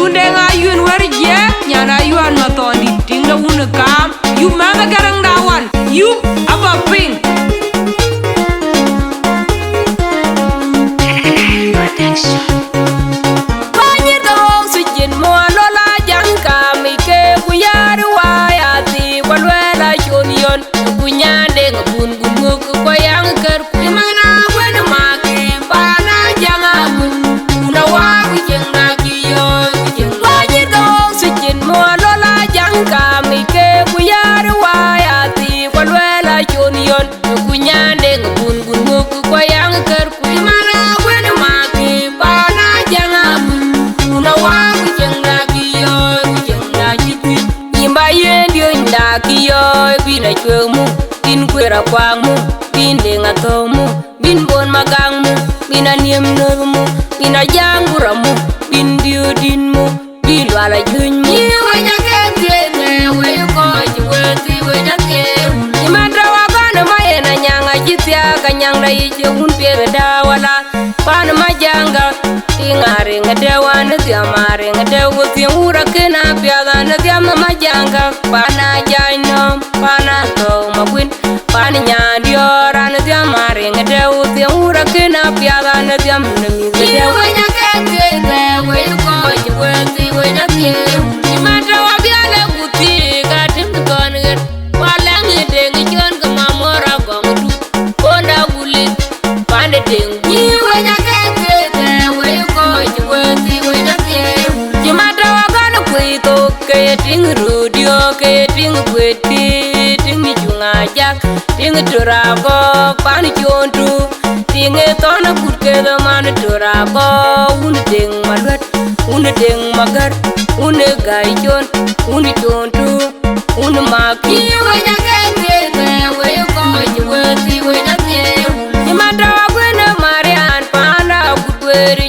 Tunde nga yun warje nyana yuan matondi tinga wuna kam yu mama garang dawan yu apa ping Banyi dong sujin mo lola jangka mike kuyar wayati walwela chonion kunyande ngabun gumuk koyang ker kumana wana make bana jangamun una wa kujengna kiyo Banyi dong sujin mo lola jangka mike kuyar wayati walwela chonion kunyande ngabun gumuk koyang ker kumana wana make bana jangamun una wa kujengna kiyo Imba yendio inda kiyo bina chwemu bin kwera kwangmu bin denga tomu bin bon magangmu bina niem nurmu bina janguramu bin diodinmu bin wala junmu wanya kete we ko jweti wanya ke imanda wagana mayena nyanga jitya kanyang dai je un pere dawala pan majanga ingare ngadewa na tiamare ngadewa tiura kena piada na tiama majanga pana jaino pana to mabwin pana nyadiora na tiamare ngadewa tiura kena piada na tiama na mi wanya kete we ko jweti wanya ke imanda wabiale guti gatim tonget wala ngede ngijon ka mamora gongdu konda gulit pande deng wanya kete we ko jweti wanya ke imanda wagana kuito ke ting rudio ke ting kweti ting junga jak ting turago pan chontu ting tona kurke da man turago un deng malwet un deng magar un gaijon un chontu un maki wanya kete we ko jweti wanya ke imanda wagana marian pana kudweri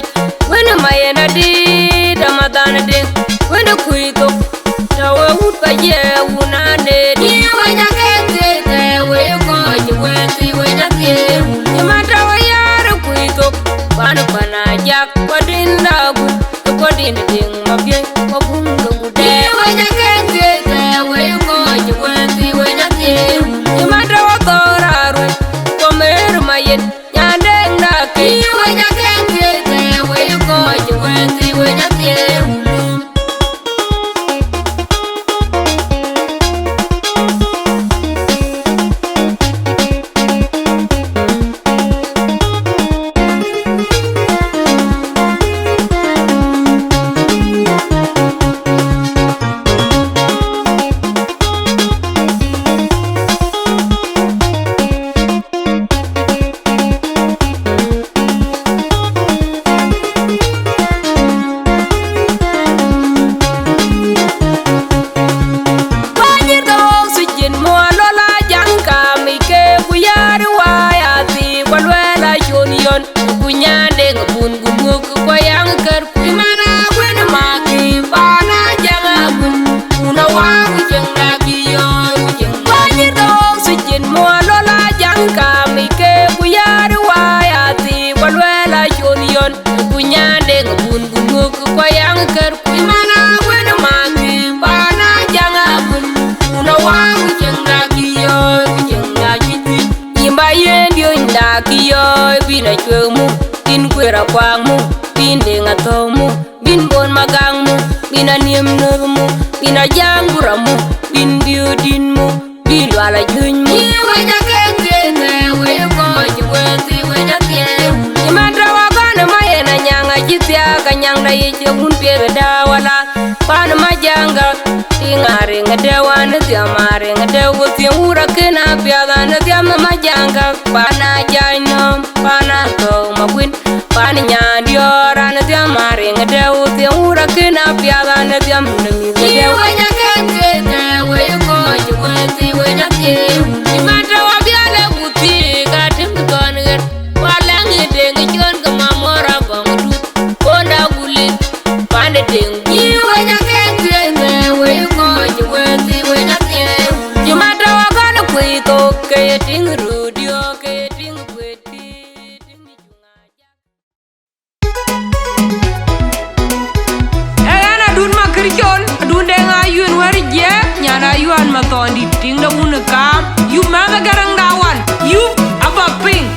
wena mayena di damadana deng wena kuito tawe utbaje unane di wanya kete we ko jweti wanya ke imanda wayar kuito pana pana jak kodinda gu kodin ding mabye mabunga gude wanya kete we ko jweti wanya ke imanda wakoraru komer mayen nyande ndake wanya kete we ko jweti wanya ke bina chwemu bin kwera kwangmu bin denga tomu bin bon magangmu bina niem nurmu bina janguramu bin diodinmu bin wala junmu wanya kete we ko jweti wanya ke imanda wagana mayena nyanga jitya kanyang dai je un pere dawala pan majanga ingare ngadewa na tiamare ngadewa tiura kena piada na tiama majanga pana jaino pana to mabwin pana nyadiora na tiamare ngadewa tiura kena piada na tiama na mi wanya kete we ko jweti wanya ke imanda wabiale guti gatim tonget wala ngede ngijon ka mamora gongdu konda gulit pande deng wanya kete we ko jweti wanya ke imanda wagana kuito ke ting rudio ke ting yuan matondi ting da una kam you maga garang dawan you aba ping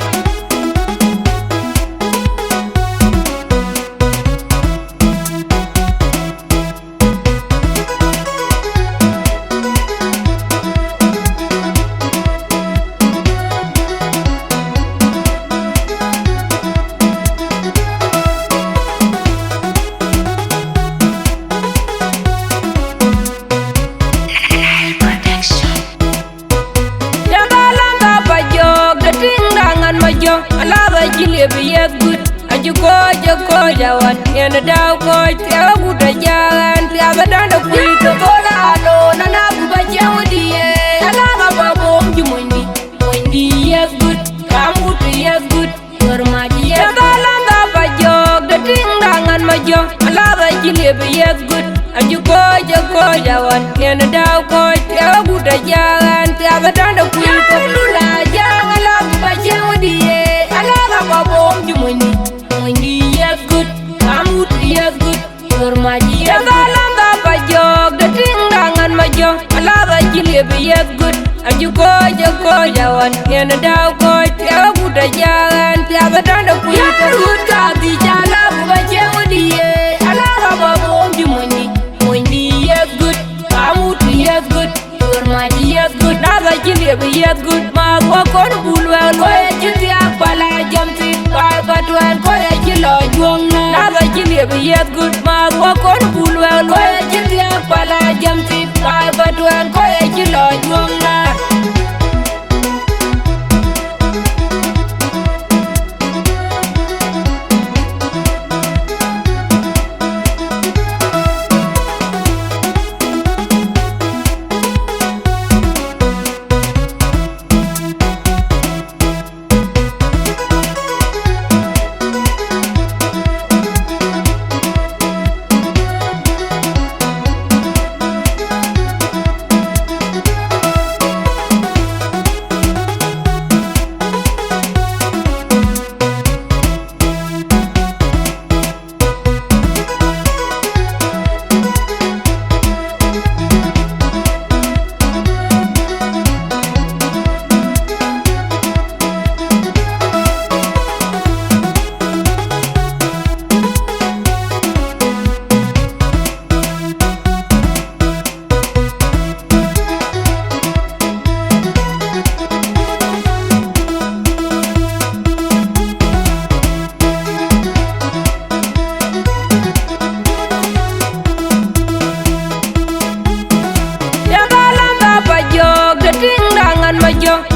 alaba jile be yet good aju ko jawan yen daw ko te guda jagan te abadanda kuito bola alo nana buba jawdi alaba babom jumundi mondi yet good kamu te yet good hormaji yet dalanda bajog de tindangan majo alaba jile be yet good aju ko jawan yen daw ko te guda jagan te abadanda kuito lula jagan alaba jawdi babom jumundi mondi yes good kamut yes good hormaji yes dalanda bajog de tindangan majo alaba jilebe yes good aju ko jawan yen daw ko te guda jagan te abadanda kuita ruta di jala buba jewdi alaba babom jumundi mondi yes good kamut yes good hormaji yes good naba jilebe yes good ma ko kon bulwa lo jiti akbala jamti bye batwan ko jilo juangna naba jilebe yes good ma ko kon bulwa lo jiti akbala jamti bye batwan ko jilo juangna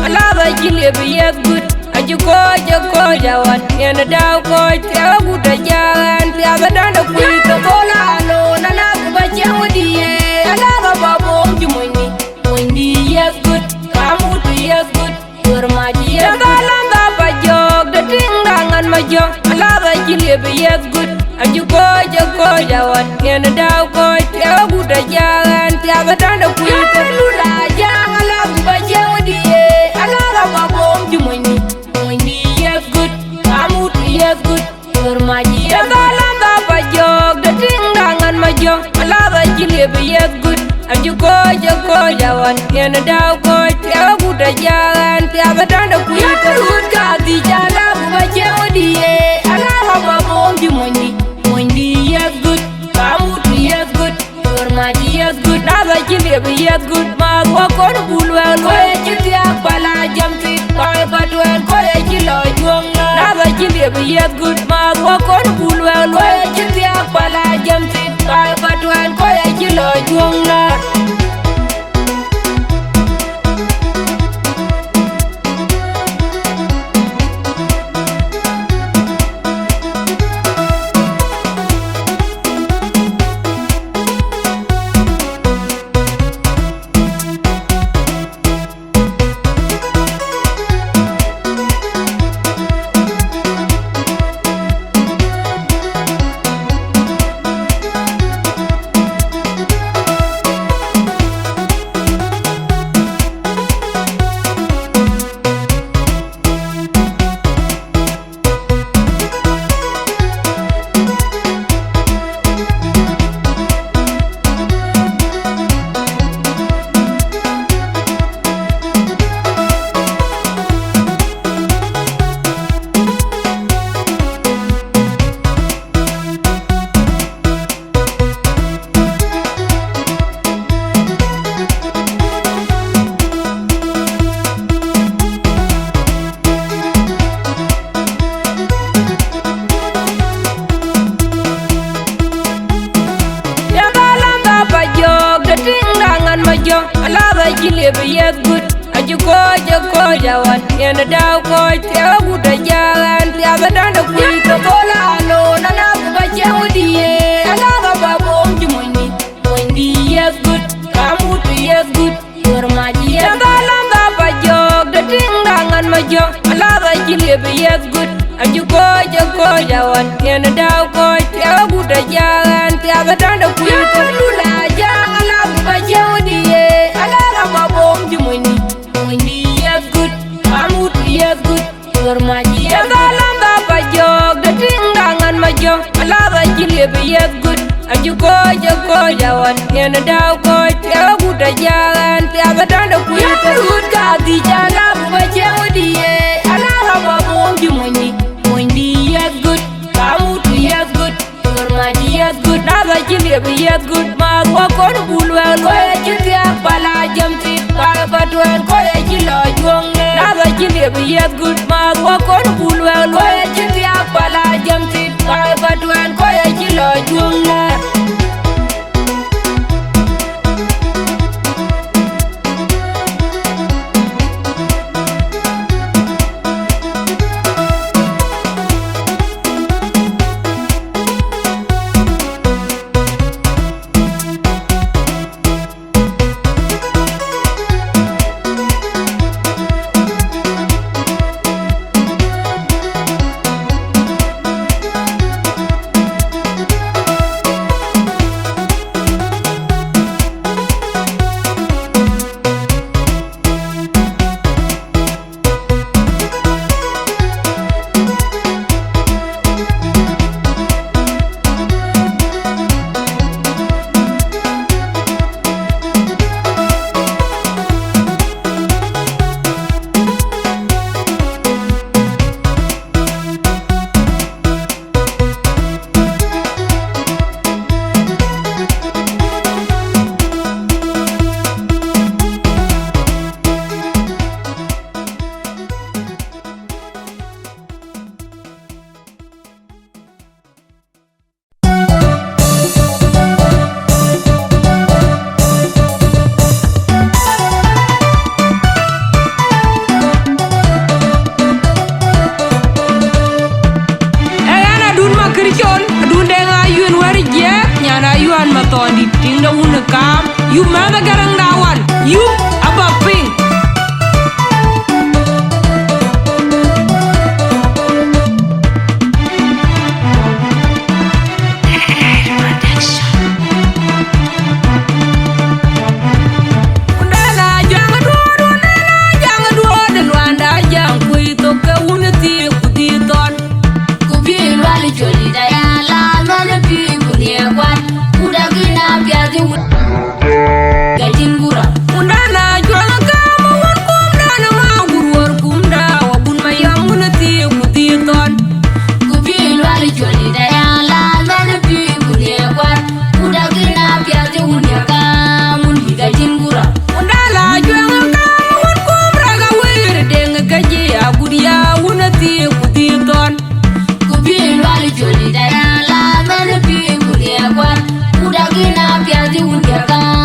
alaba jilebe yes good aju ko jawan yen daw ko te guda jagan te abadanda kuito bola alo nana buba jewdi alaba babom jumundi mondi yes good kamut yes good hormaji yes dalanda bajog de tindangan majo alaba jilebe yes good aju ko jawan yen daw ko te guda jagan te abadanda kuito lula jagan alaba buba jewdi alaba babom jumundi mondi yes good kamut yes good hormaji yes dalanda bajog de tindangan majo alaba jilebe yes good aju ko jawan yen daw ko te guda jagan te abadanda kuito ruta di jala buba jewdi alaba babom jumundi mondi yes good kamut yes good hormaji yes good naba jilebe yes good ma ko kon bulwa lo jiti akbala jamti bye batwan ko jilo juangna naba jilebe yes good ma ko kon bulwa lo jiti akbala jamti bye batwan ko jilo juangna yes good. Aju ko jawan yen daw ko te buta jalan ti abadan da ku to bola no na na ku ba jewdi ala ga ba bom jumundi mundi yes good kamu tu yes good hormaji yes dalanga ba jog da tindangan ma jog ala ga jile be yes good. Aju ko jawan yen daw ko te buta jalan ti abadan da ku to lula ja ala ku ba jewdi ala ga ba bom jumundi yes good, amut yes good, hormaji yes dalanga ba jog da tindangan ma jog ala ga jile be yes good. Aju ko jawan yen daw ko te buta jalan ti abadan da ku to lula di jala ba jewdi ala ga ba bom jumundi yes good, amut yes good, hormaji yes good, na ga jile be yes good. Ma ko ko bulwa ko ya jiti akbala jamti ba batwen ko ya jilo jonge na ga jile be yes good. Ma ko ko bulwa ko ya jiti akbala jamti ba batwen ko ya jilo jonge. You mother garang dawan, you above ping. Joli da ya la, mana pi kudia kwa, udah gina piazi undia kan.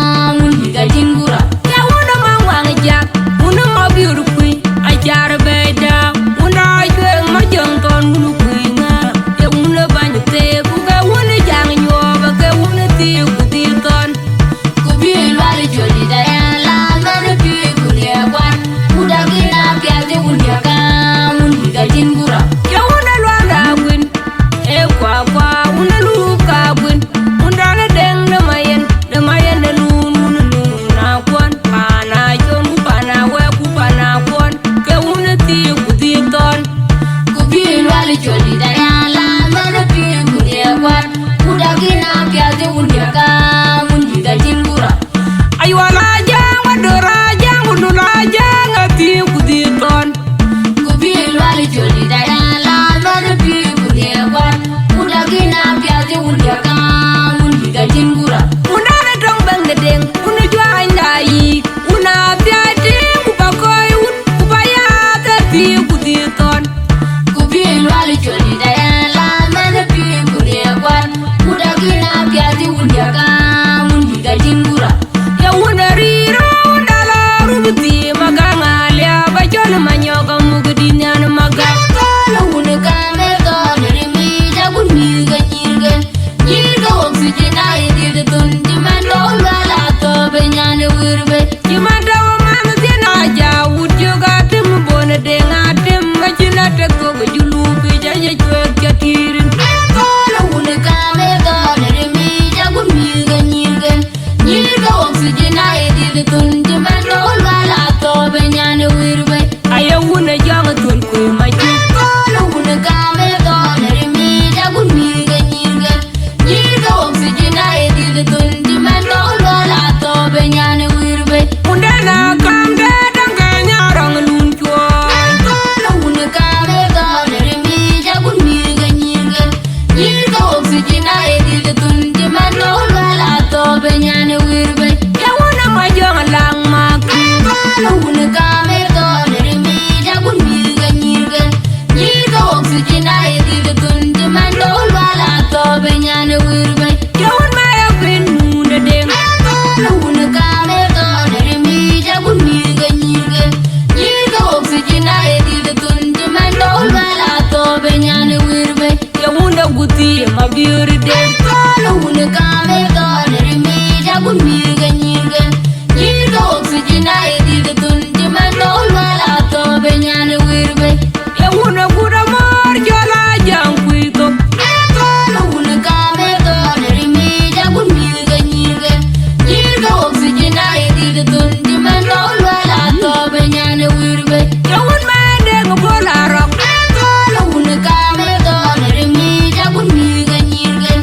buti ma biuri de Kala wuna kame kone rimi jagun mirga nyirga Nyirga oksijina idiga tun jiman tol wala tobe nyane wirbe ya wuna kuda mar jola jang kuito Kala wuna kame kone rimi jagun mirga nyirga Nyirga oksijina idiga tun jiman tol wala tobe nyane wirbe ya wun ma de ngobola rok Kala wuna kame kone rimi jagun mirga nyirga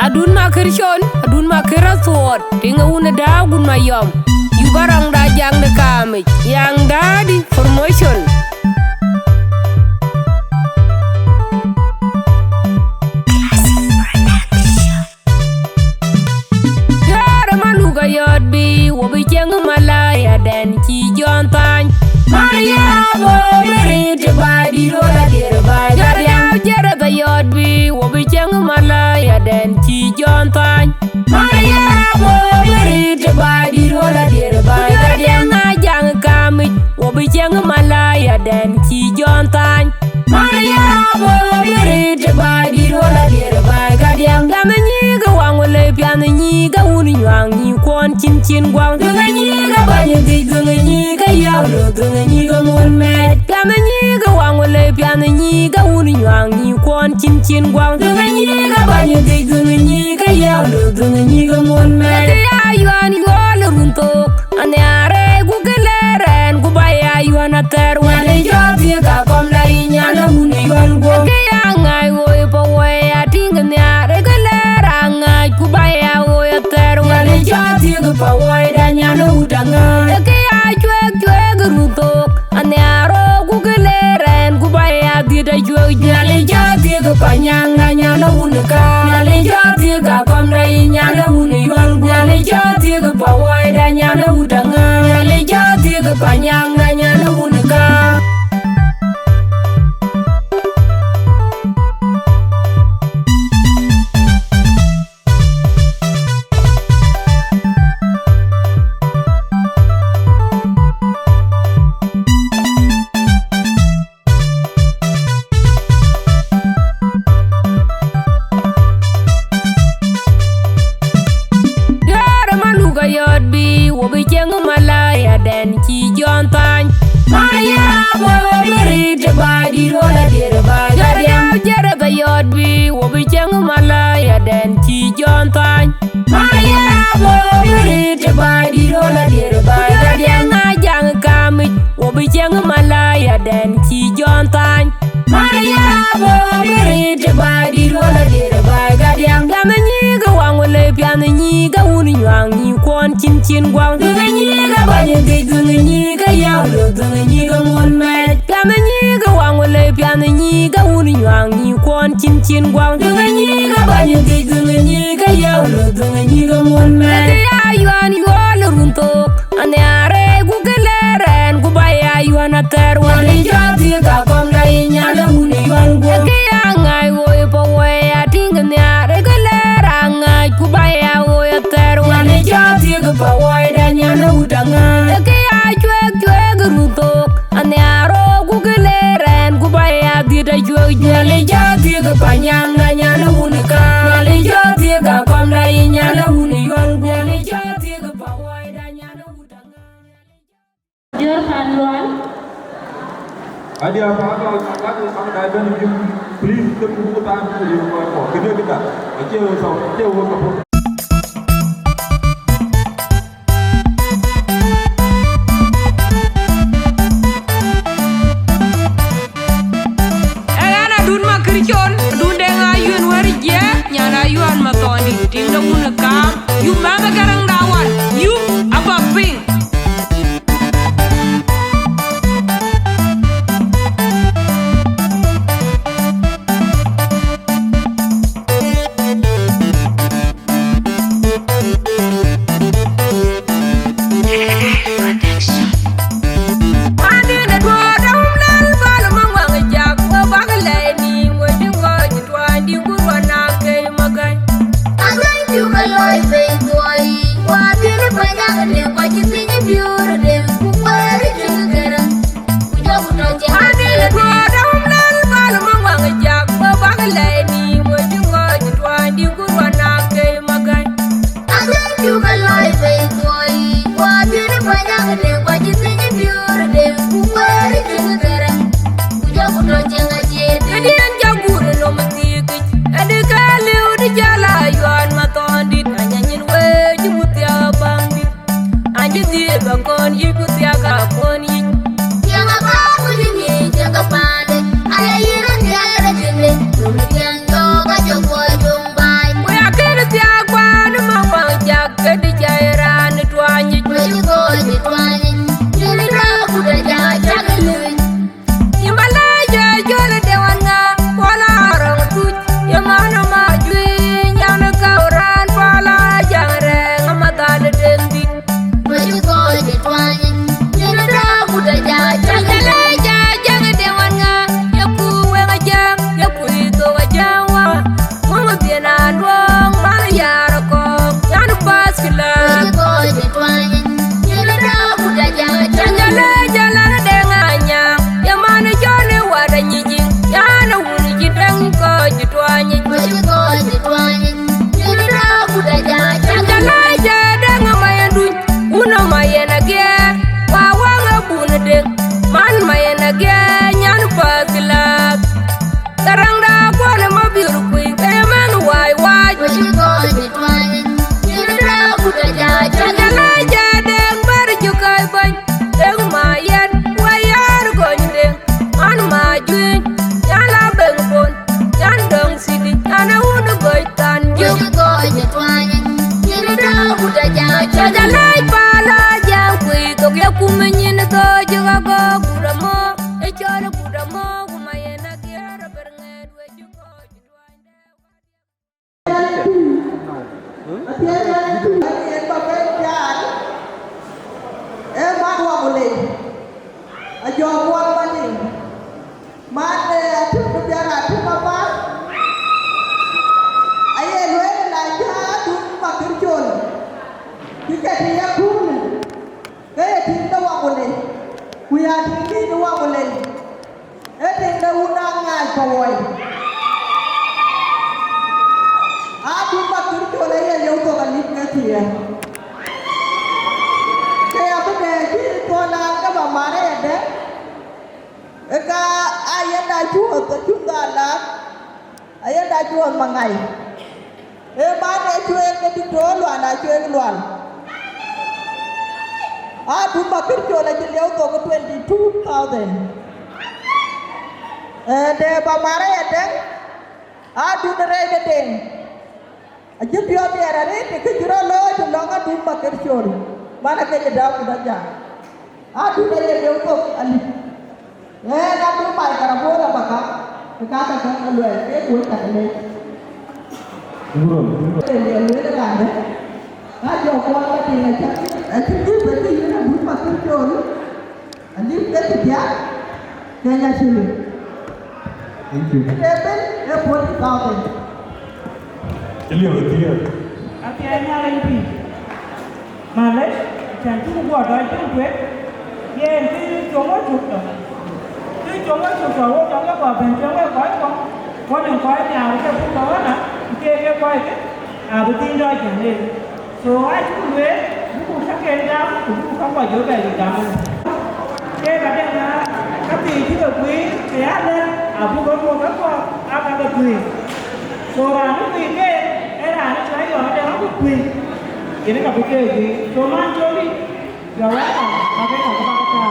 Adun makirshon, adun makirasword, tinga una da gun mayom. You barang da jang de kamich, yang daddy promotion. Yara maluga yod bi, wobi jeng malaya den chi jontan. Maria bo berite badi rola dir bai gadiam jere da yod bi, wobi jeng malaya den chi jontan. Maria bo berite badi rola dir bai gadiam jang kamich, wobi jeng malaya den chi jontan. Maria bo berite badi rola dir bai gadiam gamanyi ga wangole pian nyi ga uni nyang nyi kon chin chin gwang nyi ga banyi di nyi ga yaw lo nyi ga mon me gamanyi ga wangole pian nyi ga uni nyang nyi kon chin chin gwang nyi ga banyi di nyi ga yaw lo nyi ga mon me ya yuan yol runto ane are gu geleren gu baya yuan ater wane joti ga kom la inyana uni yol go ya ngai wo po we ating ne are geleren ngai gu baya wo ater wane joti ga pa wo da nyana udanga ke ya chwe ruto ane aro gu geleren gu baya di da chwe nyale joti ga pa nyanga nyana unka nyale joti ga kom la inyana uni yol go nyale joti ga pa wo da nyana udanga nyale joti ga pa nyanga nyana unka. Yod bi wobi jeng malaya den chi jontan. Maria bo berite badi rola dir bai gadiam jere ga yod bi wobi jeng malaya den chi jontan. Maria bo berite badi rola dir bai gadiam jang kamich wobi jeng malaya den chi jontan. Maria bo berite badi rola dir bai gadiam gamanyi ga wangole pian nyi ga uni nyang nyi kon chin chin gwang nyi ga banyi di nyi ga yaw lo nyi ga mon me gamanyi ga wangole pian nyi ga uni nyang nyi kon chin chin gwang nyi ga banyi di nyi ga yaw lo nyi ga mon me ya yuan yol runto ane are gu geleren gu baya yuan ater wane joti ga kom la inyana uni yol go ke ya ngai wo po we ating ne are geleren ngai gu baya wo ater wane joti ga pa wo da nyana udanga ke ya chwe ruto ane aro gu geleren gu baya di da chwe nyale joti ga pa nyanga nyana unka nyale joti ga kom la inyana uni yol go nyale joti ga pa wo da nyana udanga. Jor Hanluan. Ada apa ada dan please tepuk tangan di bawah kerja kita. Kecil dun makirchon dun denga yun warje nyana yuan matoni tinga munaka yu mama garang dawan yu apa ping. go guramo e choro guramo kumayena giara bernged wejugo jidwande mangai e ba ne chue ke ti to lwa na chue lwan a tu ma kir cho la ti leo to ko 22,000 de ba mare de a tu de re de den a ju pio de ra re te ke juro lo to lo ga tu ma kir cho mana ke da ku da ja a tu de leo to ali na tu mai kara bo la ba ka ka lwe ke ku ta le để lưới làm đấy, giờ qua cái tiền này chắc biết bởi vì nó là muốn mà cứ trốn, anh biết cái gì vậy? Cái nhà xử lý, em muốn cao rồi, cái liều đầu tiên, anh nhà lên thì mà lấy chẳng chút bỏ đói chút quyết, về cái chỗ mất chụp rồi, cái chỗ mất chụp rồi, chỗ cái quả bền chỗ cái gói có những gói nào cái cũng có nè. Cái coi cái tin rồi chẳng lên số ai cũng biết cũng sắc khen nhau cũng không có dấu về gì cả cái là đây là các vị chỉ được quý cái áp lên cũng có một cái con áp được quý số là nó quý cái là nó thấy rồi nó có quý thì nó gặp cái gì số mang cho đi rồi là cái nào các bạn có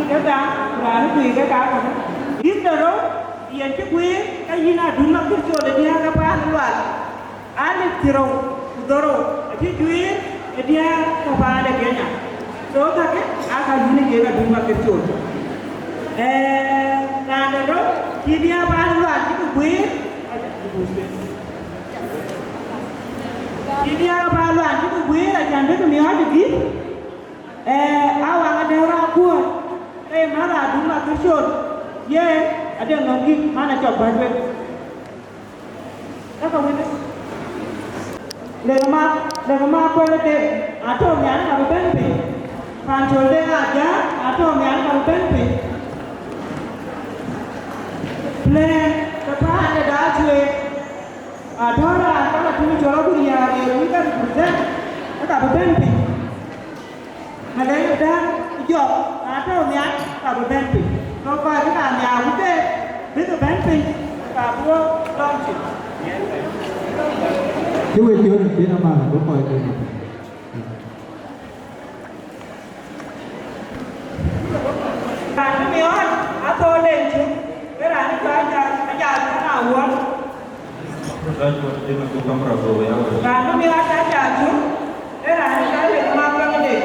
cái đó là nó tùy cái cá của nó biết đâu đó hiện cái quý cái gì nào đúng là cái chỗ để đi các bạn luôn anh đi rồi rồi cái quý để đi các bạn để cái nhà số các cái cái gì này cái là đúng là cái chỗ là đó khi đi bạn luôn cái quý khi đi bạn luôn cái quý là chẳng biết cái gì hết được áo anh đeo ra cua nó là đúng là cái chôn ye ada nongki mana coba duit apa ini lemah kualiti atau yang harus benpi pancol deh aja atau yang harus benpi plan apa ada dah cuy atau orang kalau cuma jual dunia ini kan bukan tak benpi ada yang udah job atau yang tak benpi kalau kau kita yang udah itu benpi tak buat langsung cái quê chưa được biết mà có coi cái nó miếng atau lên chứ cái là nó cho anh cái nào uống và nó miếng anh chứ cái là cái việc mang ra cái gì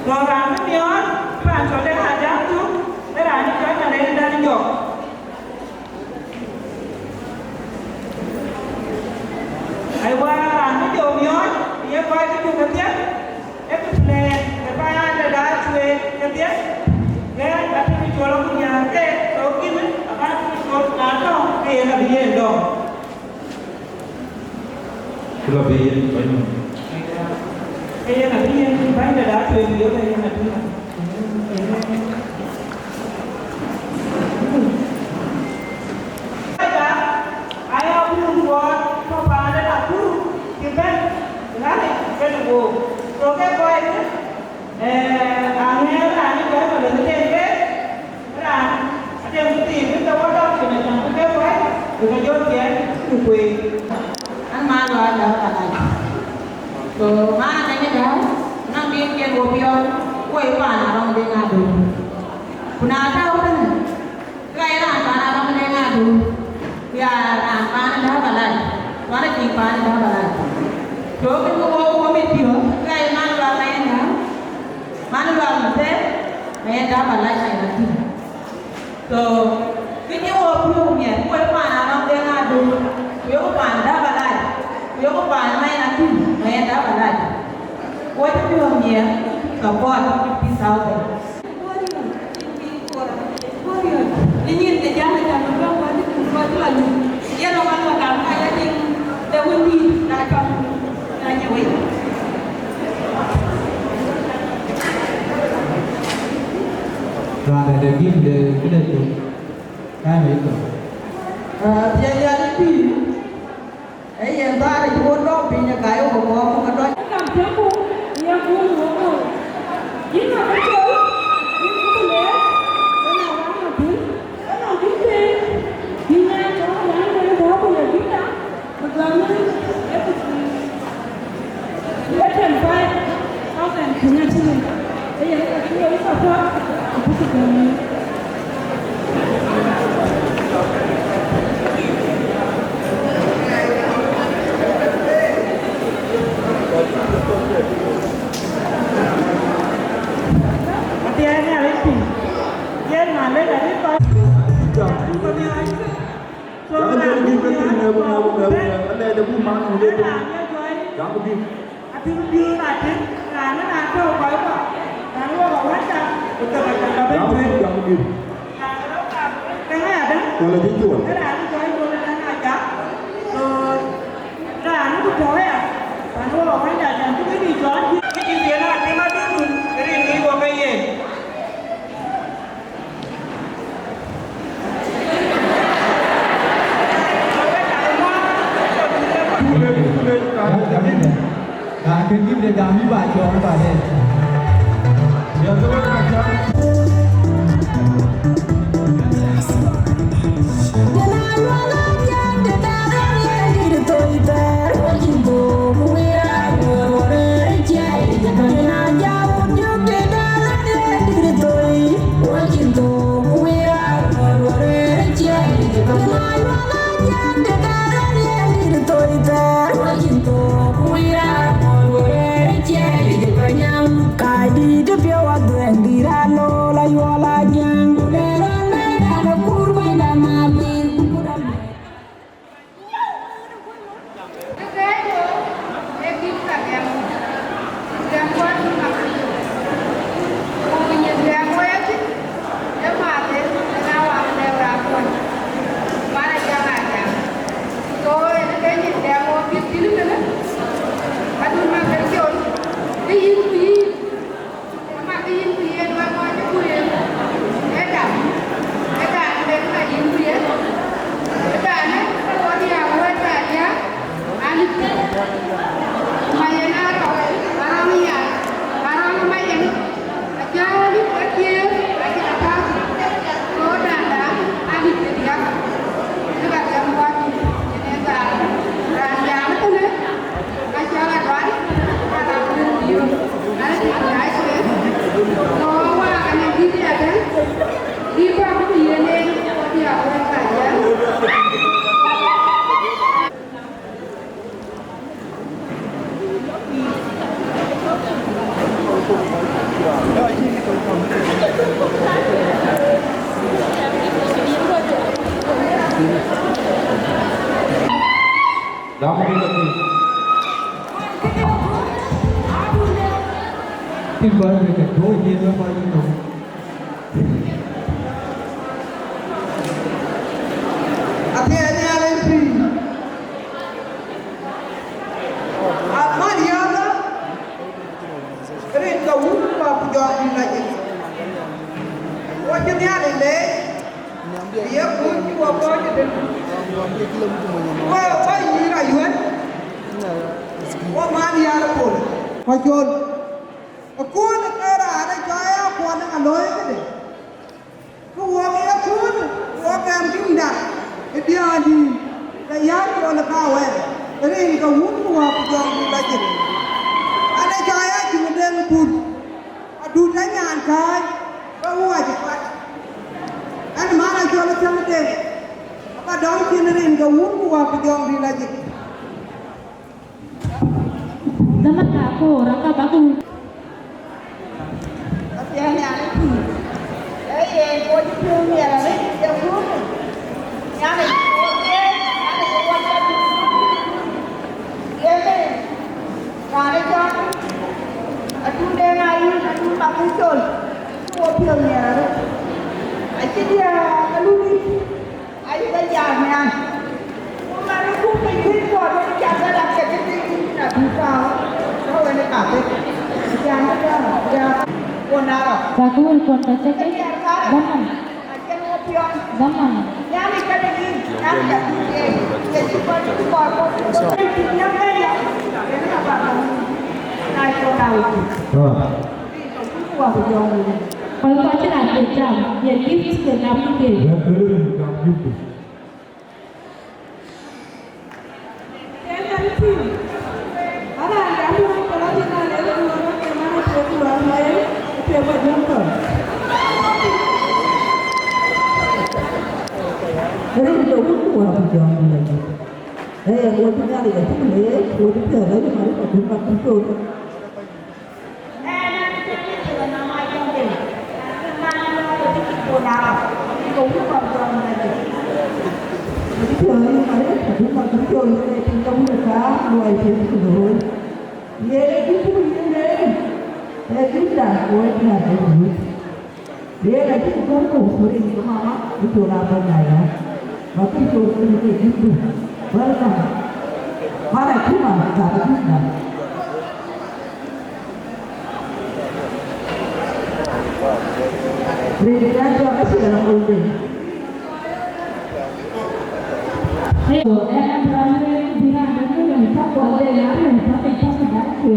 rồi làm cái miếng bạn cho đây hạt giống chút cái là những cái mà đây ra đi nhổ ai qua làm cái chỗ miếng thì em coi cái chỗ cần thiết em cứ lên cái ba này đã chơi cần thiết cái đặt cái chỗ nó cũng nhà cái chỗ kia ấy ở ba cái chỗ lá đâu cái là bị gì đâu cái là bị vậy cái là cái gì bánh đã chơi nhiều đây là cái aiเอาพูดว่าพอปลาได้ละพูดกินเป็นร้านนี้เป็นหัว Cái gió chén cái quỳ anh mang vào đỡ là này rồi má này cái đó năng đi kia ngồi pion quay qua là orang dia ngadu kuna tahu kan kaya lah mana orang dia ngadu ya mana dah balai mana timpan dah balai rồi cái ngô mít pion kaya mana luar main dah mana luar mete main dah balai saya lagi rồi cái ngô pion ni quay qua là orang dia ngadu pion pan dah balai pion pan main lagi main dah balai quay cái pion ni kapal pisau deh. Ingin terjadi dalam gambar itu kebetulan dia orang makan kaya yang dahulu nakam nanya wei. Đoàn này đều ghi đều cái này tụ cái mấy tụ. Dia jadi pi. Yang tak ada jual dong pi nya kayu bawa ke doi. Cảm thấy cô, nhà cô luôn rồi. Chính là cái chỗ, nhưng có lẽ cái nào đó mà thứ, cái nào thứ gì, thì nhà chỗ đáng cái đó bây giờ chính đã, thực ra nó em thành phải, sao thành thứ nhà chứ mình, bây giờ là cái người sao thôi, không có thực ra Kalau gitu. Cái kim để đào như bài cho các bạn đây. Giờ tôi bắt đầu Đó mới được gì? Thì bởi vì thành phố Hồ Chí Minh nó bao nhiêu rồi? Akhirnya lebih. Apa dia lah? Kerana kau lupa pujuk di lagi. Wajibnya lele. Dia pun juga boleh dan. Wah, ini rayuan. Wah, mana dia pun? Wajib. Aku nak kerana ada jaya, aku nak aloi ni. Kau wajib aku, wajib kita. Dia di le ka we rin ka wun wa ku jong du la jik ana cha ya ji ne den bun adu ta nyan ka ka wa ji pat an ma na jo le cham de ka dong ji ne rin ka wun wa ku jong du la jik Damat ako raka baku ya ya ai ko ji tu mi la ri de wun ya ne Kare John, atu dengan ayu, atu tak muncul. Tua pilnya, aci dia kalau ni, ayu dah jalan. Kemarin aku pergi buat jaga dah kecil nak buka, kau ini kafe, jangan dah konar. baku kon ta se ke zaman Aci mau pion, zaman yang ni kena ni, yang tak ni, jadi buat yang mana? Ini apa? Naik konar itu. Wah, jauh. Kalau kau cerah jam dia gift ke nama dia Dia lagi bukan sering ke mama itu lapar saya. Waktu itu itu berkah. Para cuma kata kita. Berikan apa sih dalam kultur? Hey, em berani bilang dulu yang tak boleh yang tapi tak sedar tu.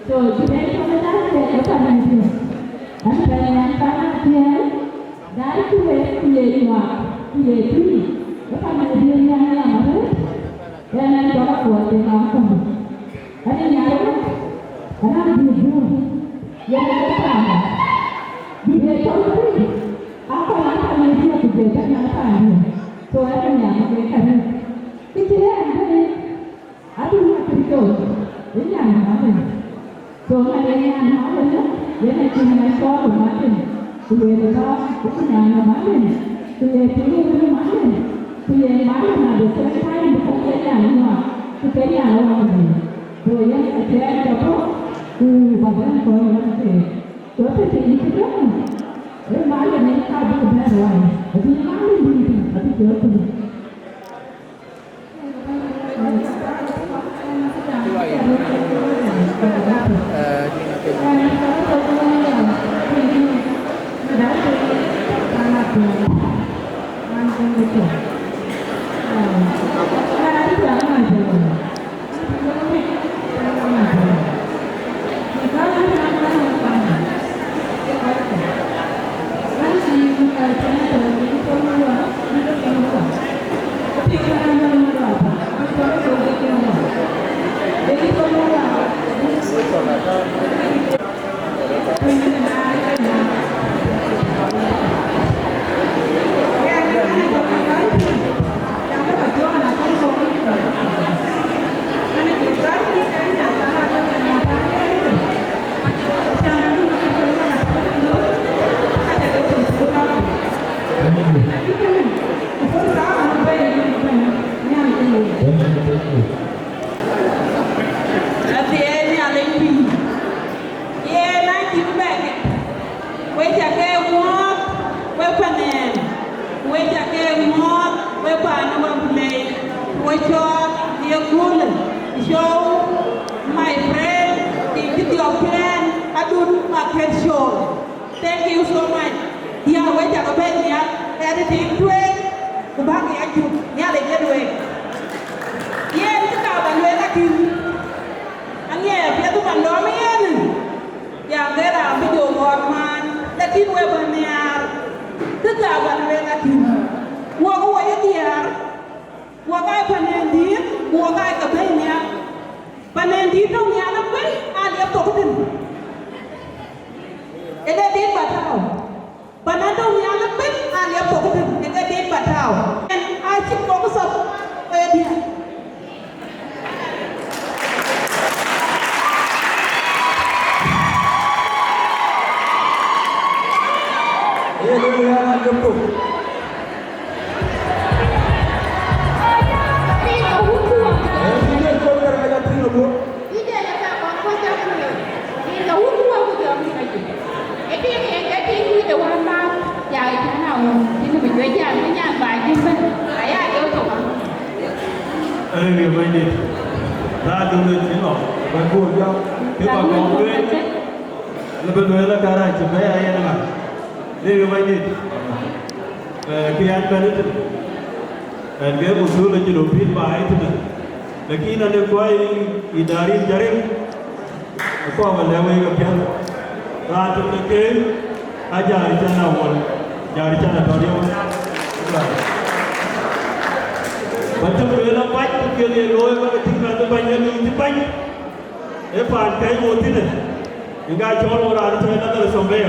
So, kita ini dah apa nanti? Anda yang tanah dia dari tu dia dua, dia tu. Apa nanti dia yang mana? Yang nanti kita buat dia langsung. Ada yang ada, ada dia dulu. Yang apa? Dia tahu apa yang dia kerja apa ni. So, ada yang mereka ni. Kecil ada ni. Ada yang kerja. Ini yang mana? So, ada yang mana ni? Dia nak cuma sekolah macam, tujuh lepas, bukan yang macam, tujuh tinggi macam, tujuh macam ada selesai bukan yang mana, bukan yang orang ni. So yang saya dapat, badan kau macam, so saya ini kan, mana ni ada benar orang, tapi mana ni, tapi jauh. Thank you so much. Dia wajah kebanyakan editing tweet, kebahagiaan juga. Dia lagi dua. Dia itu kawan dua lagi. Angin dia tu mandor main. Yang dia video gorman, lagi dua banyak. Itu kawan dua lagi. Wah dia, wah kawan dia. bùa gai cả thấy nhà và nên đi đâu nhà nó quên ai liệp tổ cái tình cái đây đến bà thảo và nên đâu nhà nó quên ai liệp tổ cái tình cái đây đến bà thảo nên ai chịu có cái sập về đi Vì vậy thì ra từ nơi thế nào và buồn nhau thế mà còn người là bên người là cả này chụp cái ai em mà vì vậy thì khi anh bên itu dia musuh lagi dopin baik itu lagi nanti kuai idari jaring aku akan lewat ke pian ratu lagi aja icana awal jadi icana dia macam bela baik ke dia loi ke tinggal tu banyak ni banyak pan kai moti ni hingga jual orang ada cina tu sampai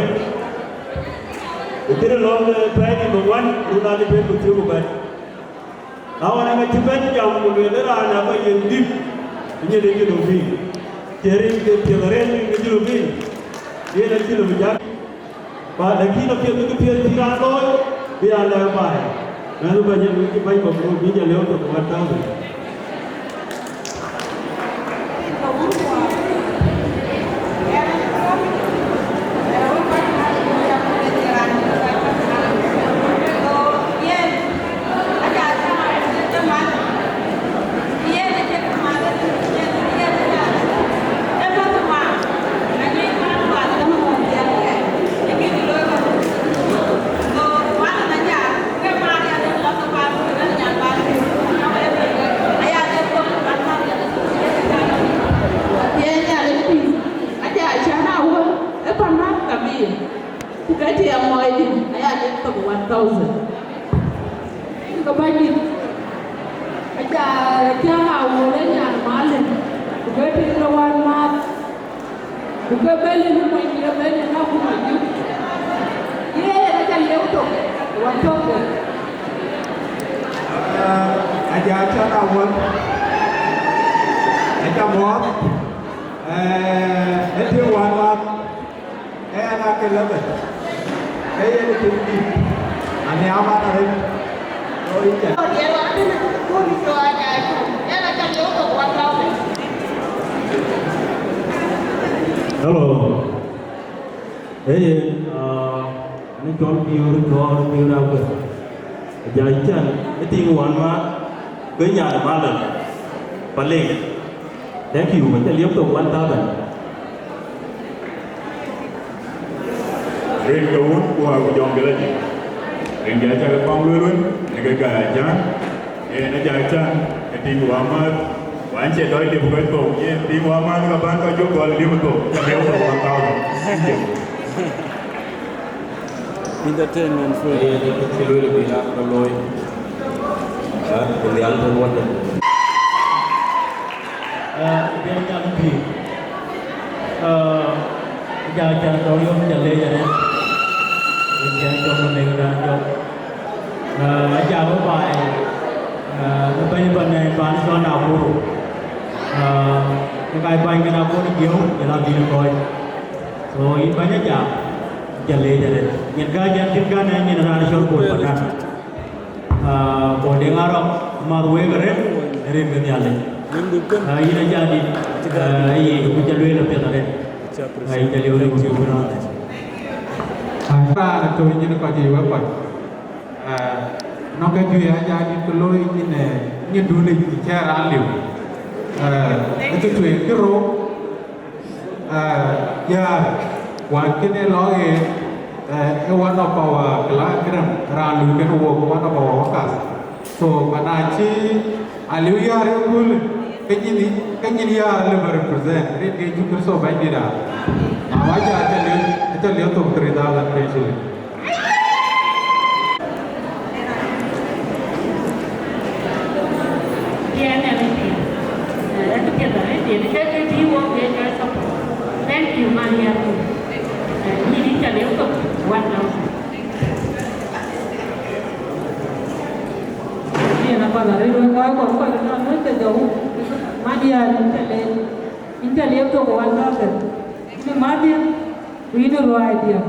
itu long try di bawah rumah di bawah tu bukan awak nak cepat jauh mula ada apa yang deep ini dia jadi lebih jaring ke jaring jadi lebih dia nanti lebih jauh pada kita tu kita tiada loi dia ada baik lalu banyak baik bagus dia lewat tu buat tahu Hello. Ini jual pure apa? Jajan, itu wan mah, kerja malam, paling. Thank you, kita lihat tu wan tahu. Ring kawan, aku jom lagi. Ring jajan ke pang lulun, negara jajan, nak jajan, keting wamat. Wan cek doi dia bukan tu, di wamat ke ban kau jual dia betul, jangan lupa wan tahu. Entertainment free. Ini kecil lebih lah kalau pilihan perempuan. Dia macam ni. Jajan toyom jalan jalan. Jajan toyom negara jom. Ajar apa baik. Banyak banyak ban soal aku. Kai banyak aku ni jauh dalam diri kau. So ini banyak jam. Jalan. Yang gajan tinggal ni negara syurga pada. Boleh ngarap marway keren, keren ke jalan. Ini jadi, ini kita luar lebih keren. Ini jadi orang yang benar. Apa tu ini kau jiwa apa? Nak kerja jadi kalau ini dulu ini cara liu. Itu tu yang keruk. Ya. Waktu ni lagi, kawan apa kelah kerem ralu kan kawan apa wakas. So manaci aliya rekul kenyini ya lebar present. Ini juga so baik dia. Awak aja lihat tu terida lah present. Dia ni executive of the support. Thank you, Maria. He didn't tell you 1,000. Iya, apa lari orang kau kau nak nanti jauh. Madia intelek tu kau anda kan. Ini madia, ini luar dia.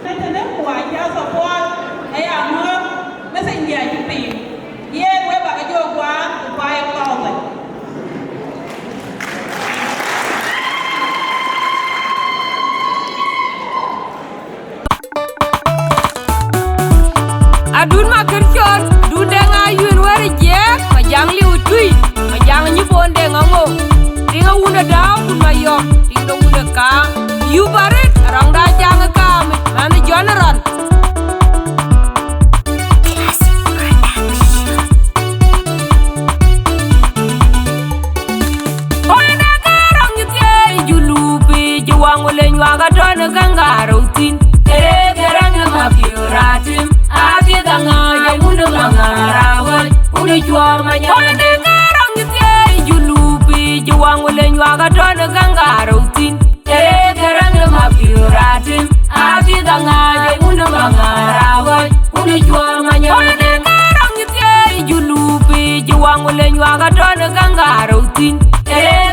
Nanti nak buat ya support, ayah mak, mesti dia jadi. Ye, gue bagai jual buat upaya kau kan. Adun makerchon dunde ngayun wari je majang liu tui majang nyibonde ngango dinga wunda daw kun mayok dinga wunda ka yu barit rang da jang ka man jonaran Oina garang yute julupi jwangole nywaga don gangaro tin gerang mabiuratim Abidanga yuna mangarawa unu jwa manya ode garang yute julupi jwangule nywaga don gangaro tin gerang mabiuratim Abidanga yuna mangarawa unu jwa manya ode garang yute julupi jwangule nywaga don gangaro tin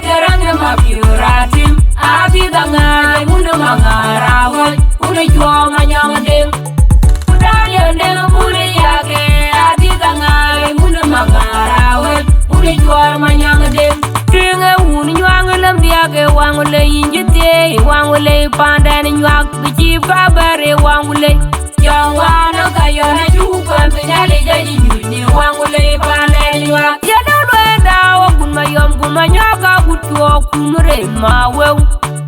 gerang mabiuratim Abidanga yuna mangarawa unu jwa manya ding Wangule injite wangule pandane nyak bichi babare wangule jangwana kayona chupa pinale jadi nyuni wangule pandane nyak ya dalwenda wagun mayom kumanyoka gutwo kumre mawew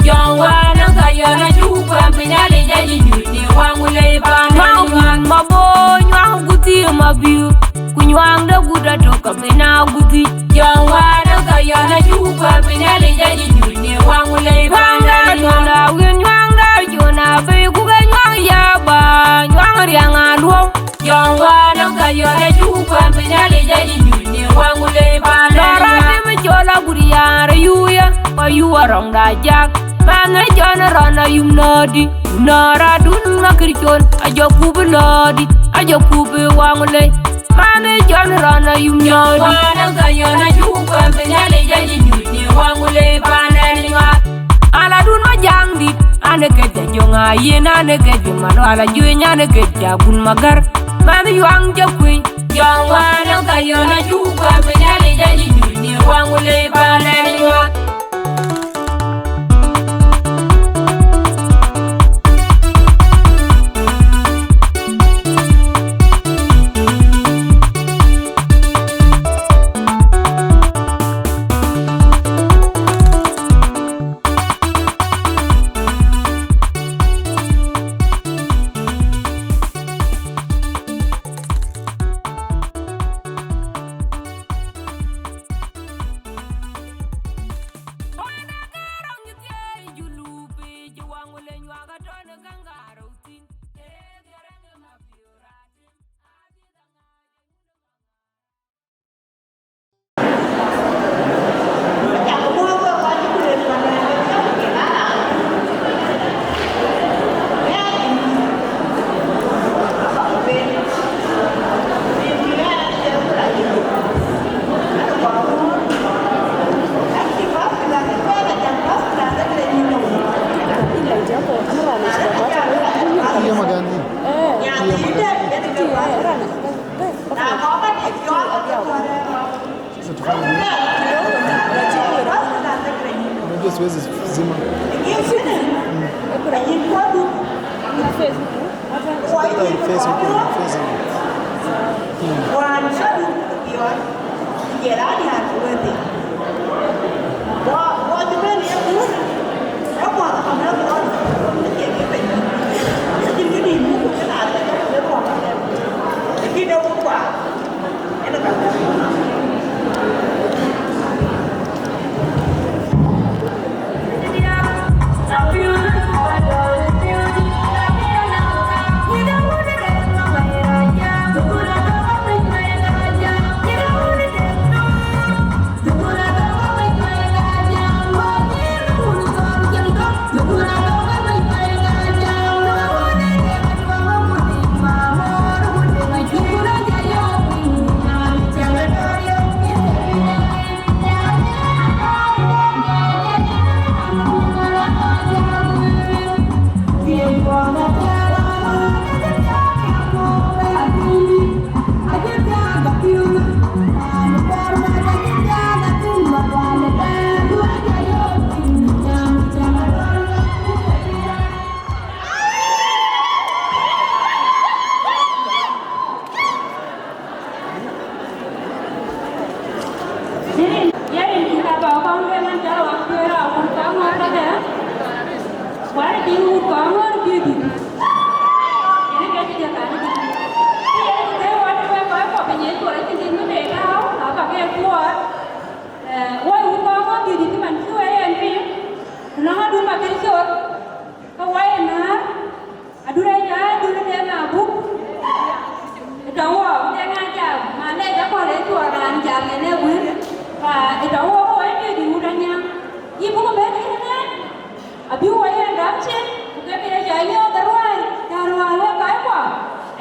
jangwana kayona chupa pinale jadi nyuni wangule pandane nyak mabo nyak guti mabiu kunywang da guda toka pina guti jangwana kayona chupa pinale jadi nyuni wangule pandane nyak winywang da jona be kuganywang yaba nywang rianga luo jangwana kayona chupa pinale jadi nyuni wangule pandane nyak mejola guriara yuya ayuwa rong da jak Mana jana rana yum nadi Nara dun makirchon Ajo kube nadi Ajo kube wangule Mana jana rana yum nadi Wana kayana juba Penyale jadi nyuni wangule Pandani nga Ala dun majang dit Ane keja jonga yen Ane keja mano ala juenya Ane keja bun magar Mana yuang jakwe Jong wana kayana juba Penyale jadi nyuni wangule Pandani nga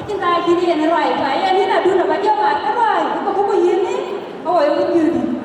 kita kiri yang rai, saya ni nak dulu baca apa rai, buku ini, oh yang ini.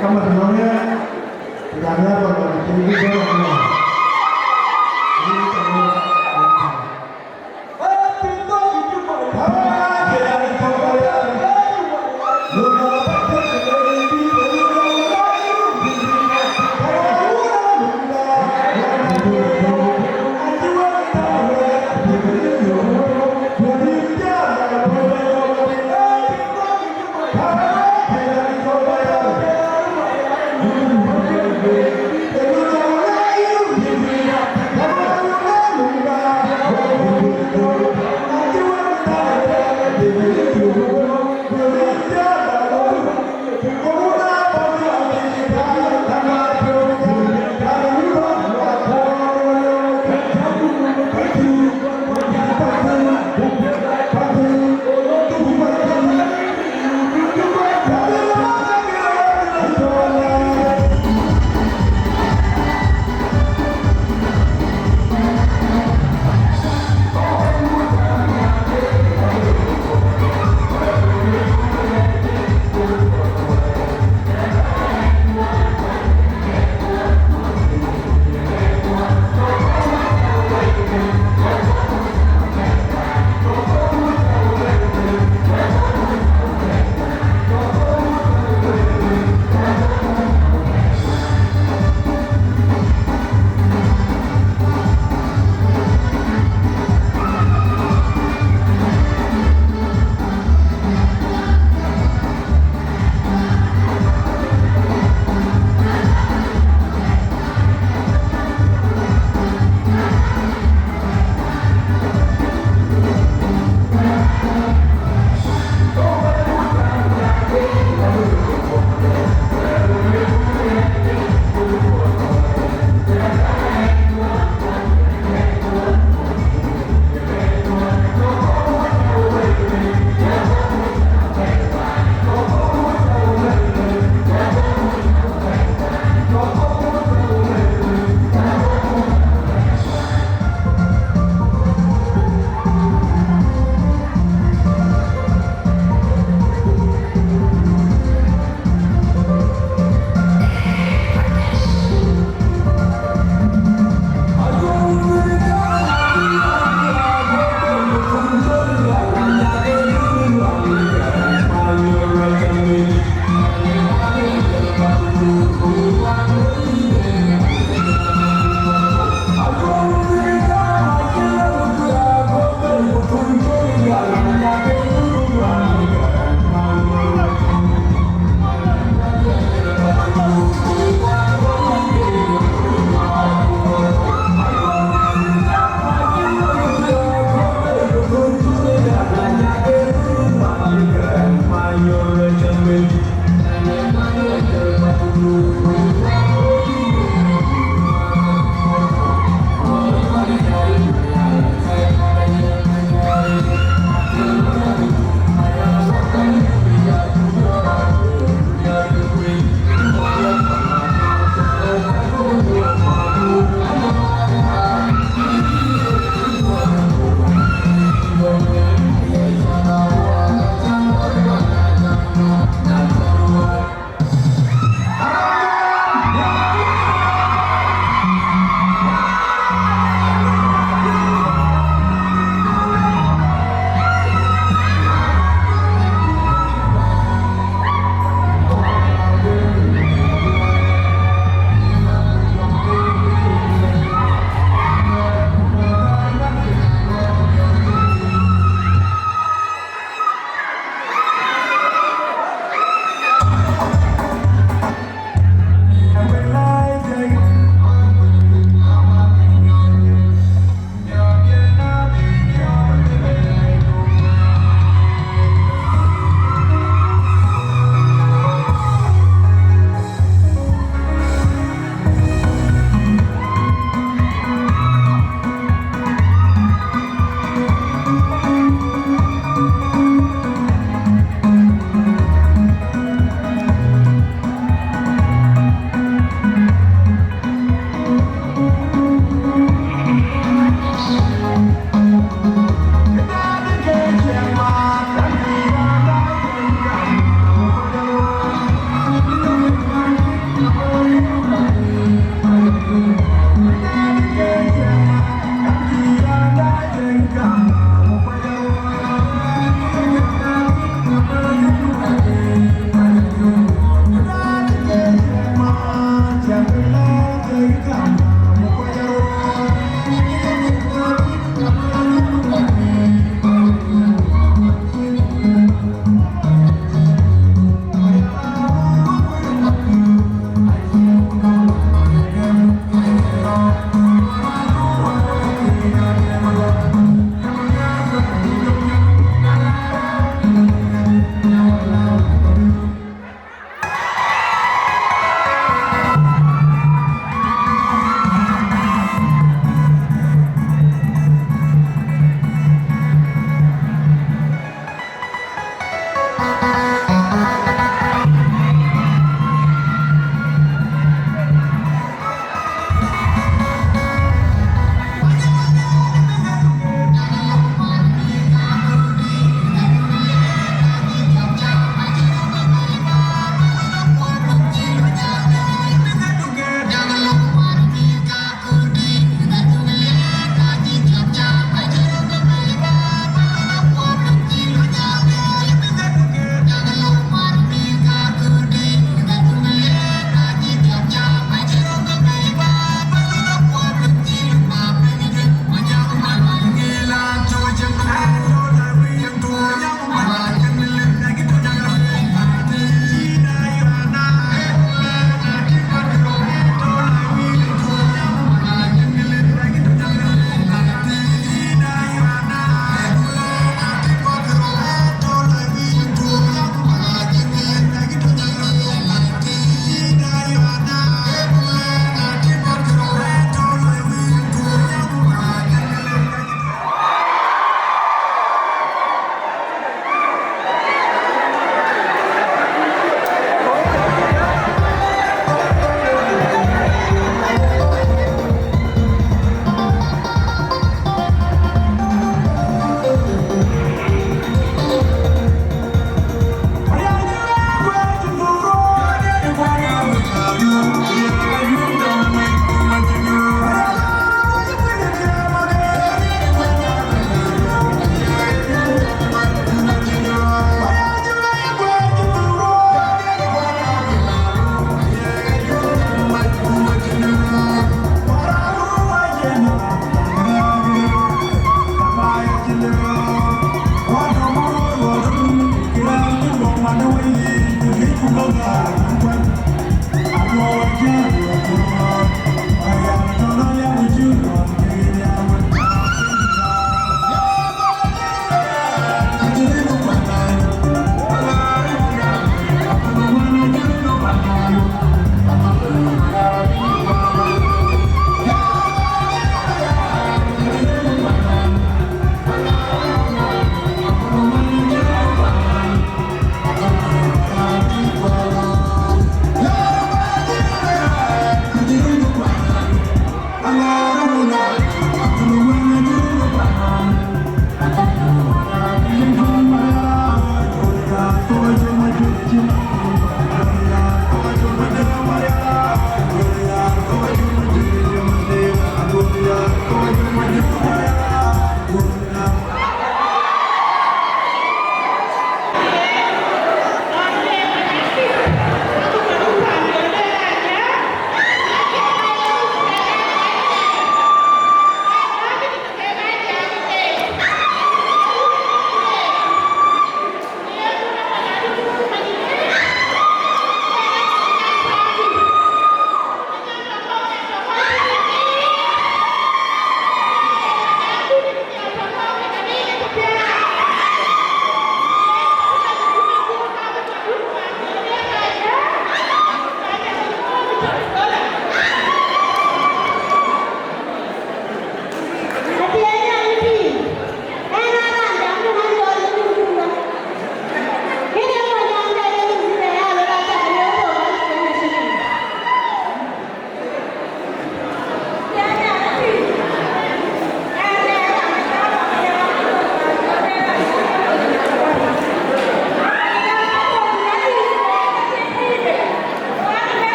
kamar nongnya tidak ada apa-apa jadi semua.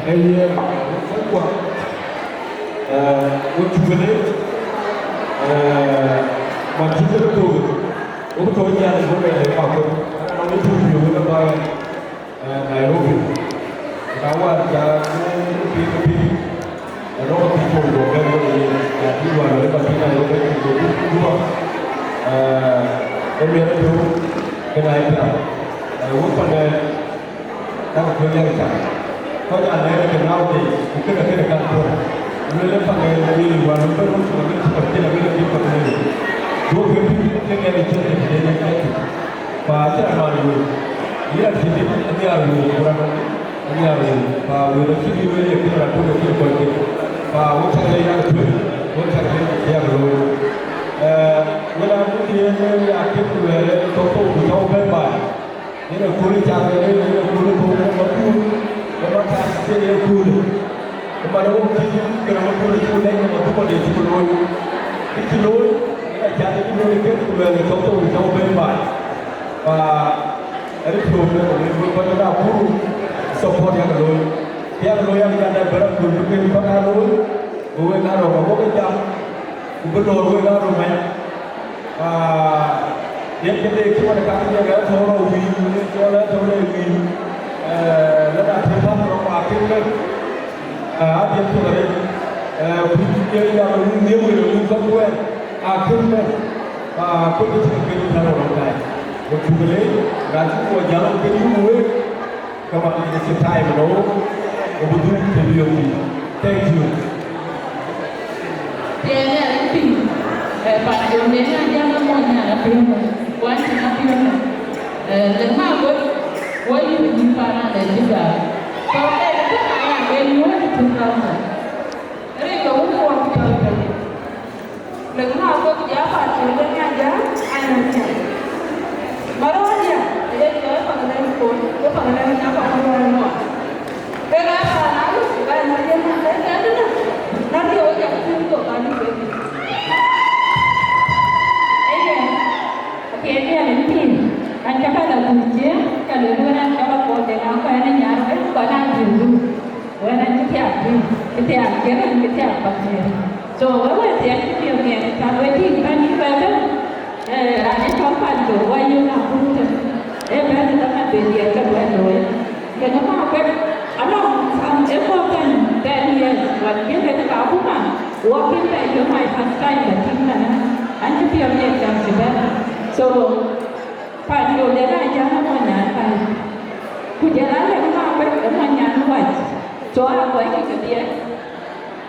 Ay kwa wutu gele ma jike to o to ya ko be ka ko na ni tu yo ko ba Nairobi na wa ja pi ro ti ko do ga ko ni ya ti wa le ba ti na ro ko ko ko e me to ke na ita wo pa ne ta ko ya ka ko ja ne ke na o ni ke ke ka ko ne le pa ne ni wa no ko ko ni ko ti na ke ko ne do ke pi ke ne ni che ne ne ke pa ja na ro ya ti ni ni ya ro ko ra ni ya ro pa wo le ti ni we ke ra ko ke ko ke pa wo cha le ya ko wo cha le ya ro wala mu ti ne ya ke ko le to ko ko ba ba ni na ko ri cha le ni na ko ri ko ko ku ko ta se le ku mà nó không chỉ cái nó không được chịu lên mà cũng có để chịu lôi cái chịu lôi cái giá cái lôi cái về là sống tôi trong bên bài và cái thường là mình có cái nào cũng support yang lôi yang ada berapa puluh cái con nào lôi người nào rồi có cái jam cũng lôi người nào rồi mày và những cái này khi mà các cái cái thấu rồi vì cho nó thấu rồi vì nó đã thêm phát nó mà cái dia tu ada dia yang dia boleh buat akhirnya aku tu sebagai orang orang lain. Waktu beli, rasa aku jalan ke dulu, kawan kita setai mana, betul betul ni. Thank you. Dia ni ada pin, pada jam ni dia nak mana ada pin, wan ada pin. Lemah buat ni para ada juga. Kalau ada ayam belu Tunggu. Ini kau buat apa? Lagi aku siapa? Cerita aja, anaknya. Baru aja, dia jual panggilan pun, dia panggilan apa orang luar. Kenapa? Lalu kalau nanti ada nanti orang tunggu kali ini. Okey, dia nanti. Anjak ada kunci, kalau orang kalau kau dengar kau ini nyara, kau nak dulu. Orang kita apa sih? So, orang yang kita ni, kalau ini kan kita ada campan tu, wajib nak pun. Berarti kita beli aja boleh. Kenapa apa? Alam important 10 years, wajib kita tahu kan? Waktu kita itu mai pasai macam mana? Anda kita ni jam sebentar. So, pada orang jangan mana kan? Kujalan yang apa? Mana wajib. Soal apa yang dia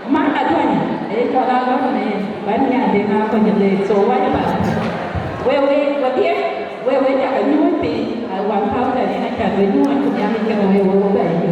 mana tuanya? Kalau orang ni banyak dengan apa jadi soal apa? Wewe jangan nyuapi, wan tahu dari nak cari nyuap tu yang kita wewe baik.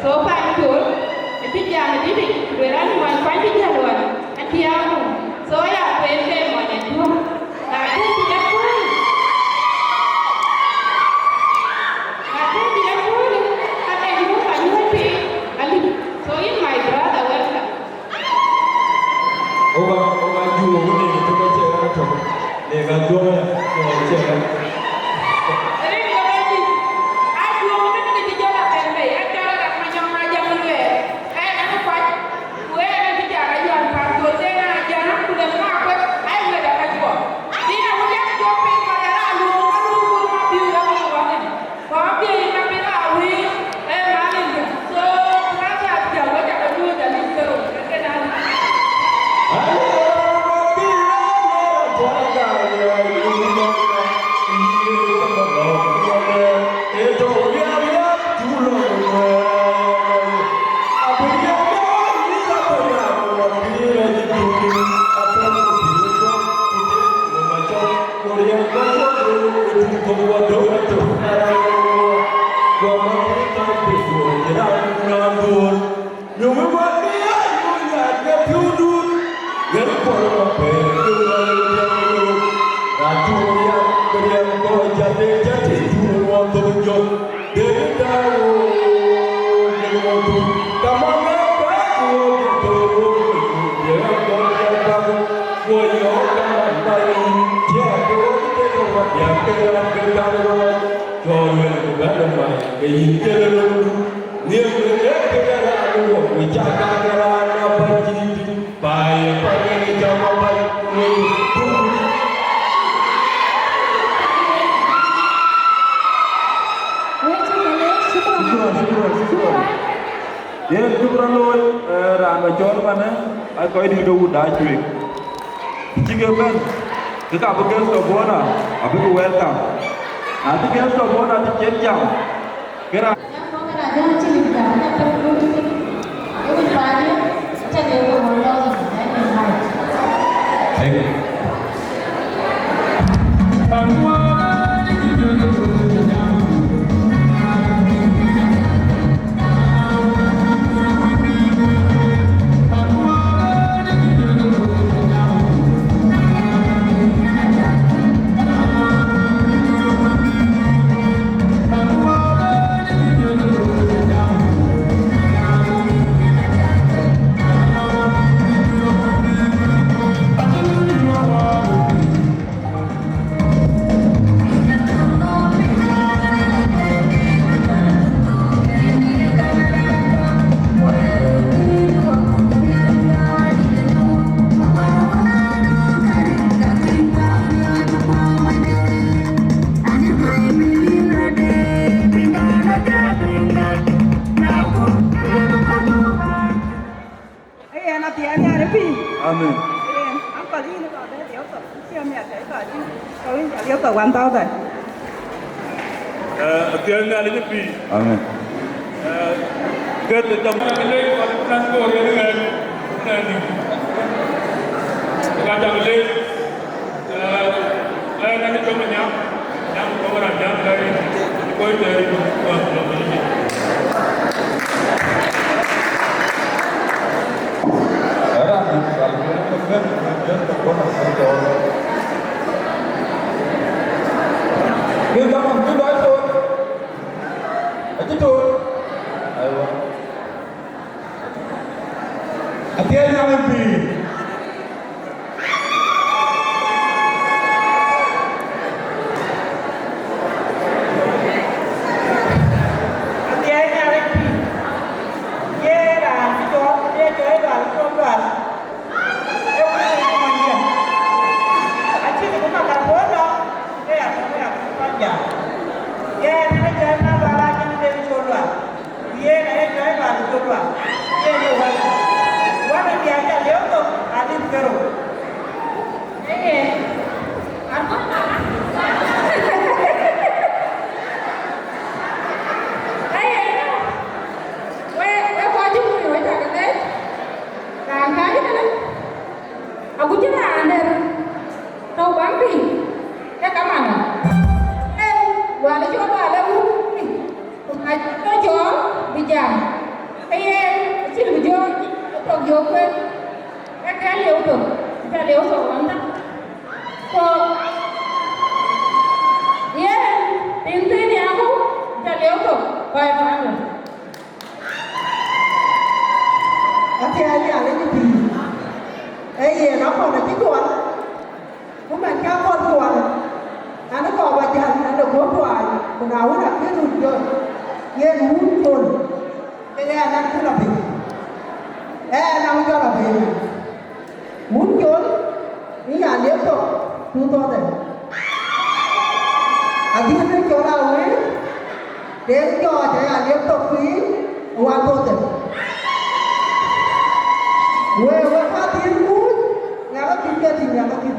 So far good. Itu jangan jadi beran wan pai dia luar. Nanti aku. So ya pesen mana tu. Aku tidak boleh. Aku tidak boleh. Ada ibu panjang pi. Ali. So in my brother welcome. Oba juo ni tu baca orang tu. Dia gantung cakap. Aku Hãy subscribe cho kênh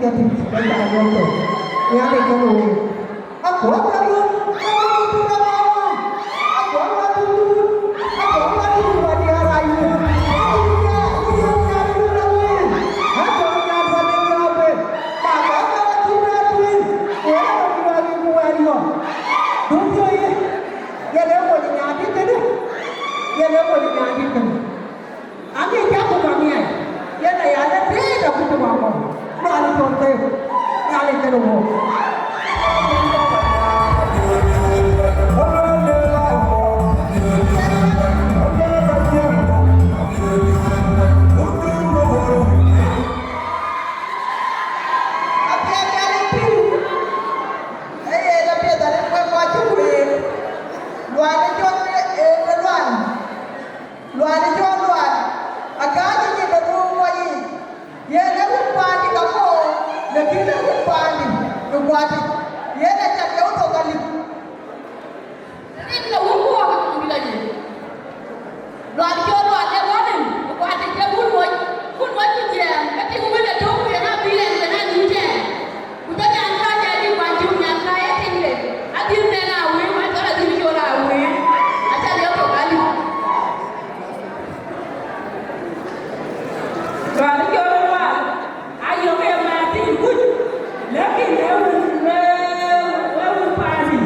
Ghiền Mì Gõ để không bỏ lỡ những video hấp dẫn. kile upande ukwati yeye chakao tokali Ini lawu ko ko bila ni. Lo ajo lo ade woni ko ade je kun mo ti je ka ti ko be do ko na bi le na ni je. Ku ta jan ka je ni kwa ju nya ka e ti le. Adi ne na wi ma ta la di jo la wi. Acha le ko kali. Lo ajo lo wa ayo ke ma ti ku. Lakini wewe pani.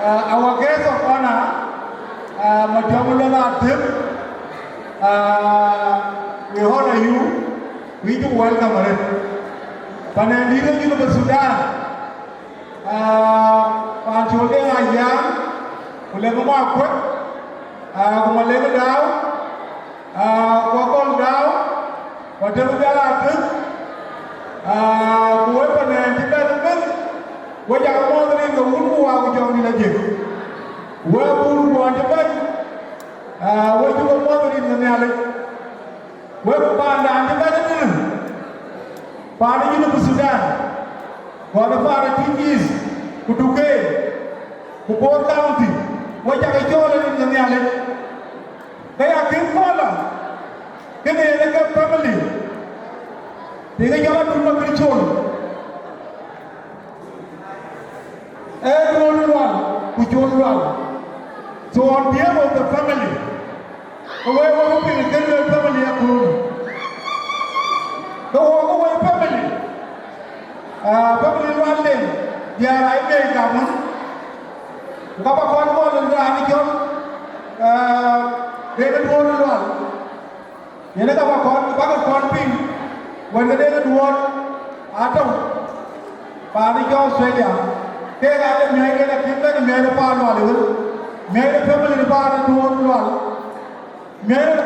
Our guest of honor, Majamulana Tim, we honor you. We do welcome it. Panandina University Sudan, Panchode Ayam, Ulemama Kwek, Umalega Dow, Wakon Dow, whatever they are, whoever and development, what you are more than the Wulu are joining the gym. Where Wulu want to bet, what you are more than in the Nally, where Panda and development, Panda University Sudan, what the Panda TVs, Kutuke, Kupor County, what you are joining in the Nally. They are good color. kene ene ka family diga jala dum ma kri chol e role one ku chol one. So on behalf of the family, we are hoping to get your family approved. The whole family one day, they are I made government. Papa called more than the Anijon, David Wall. You know, Papa called Ping when the David Wall Atom, Panico Australia. They are the American people and made a part of Hollywood. Made a family part of the world. Made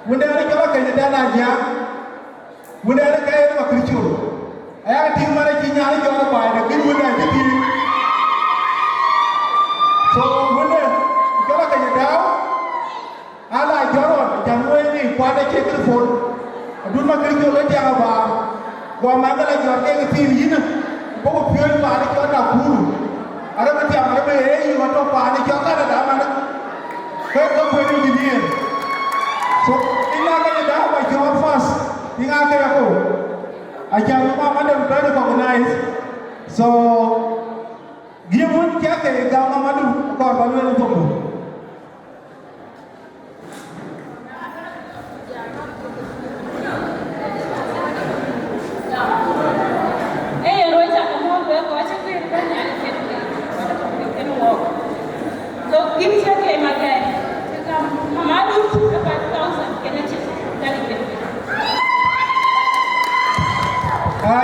when they are going to Dana, when they are going to Krichu, I think managing Yana by the good one. So when they go to down, I like your January, quite a check the phone. I do not get you let Yaba. One man like your getting in. Both fuel party got a guru. I don't know if you want to party your Canada. First of all, engineer. So, in Canada, by your first, in Canada, I can't remember very organized. So, give one jacket, Gamma, God,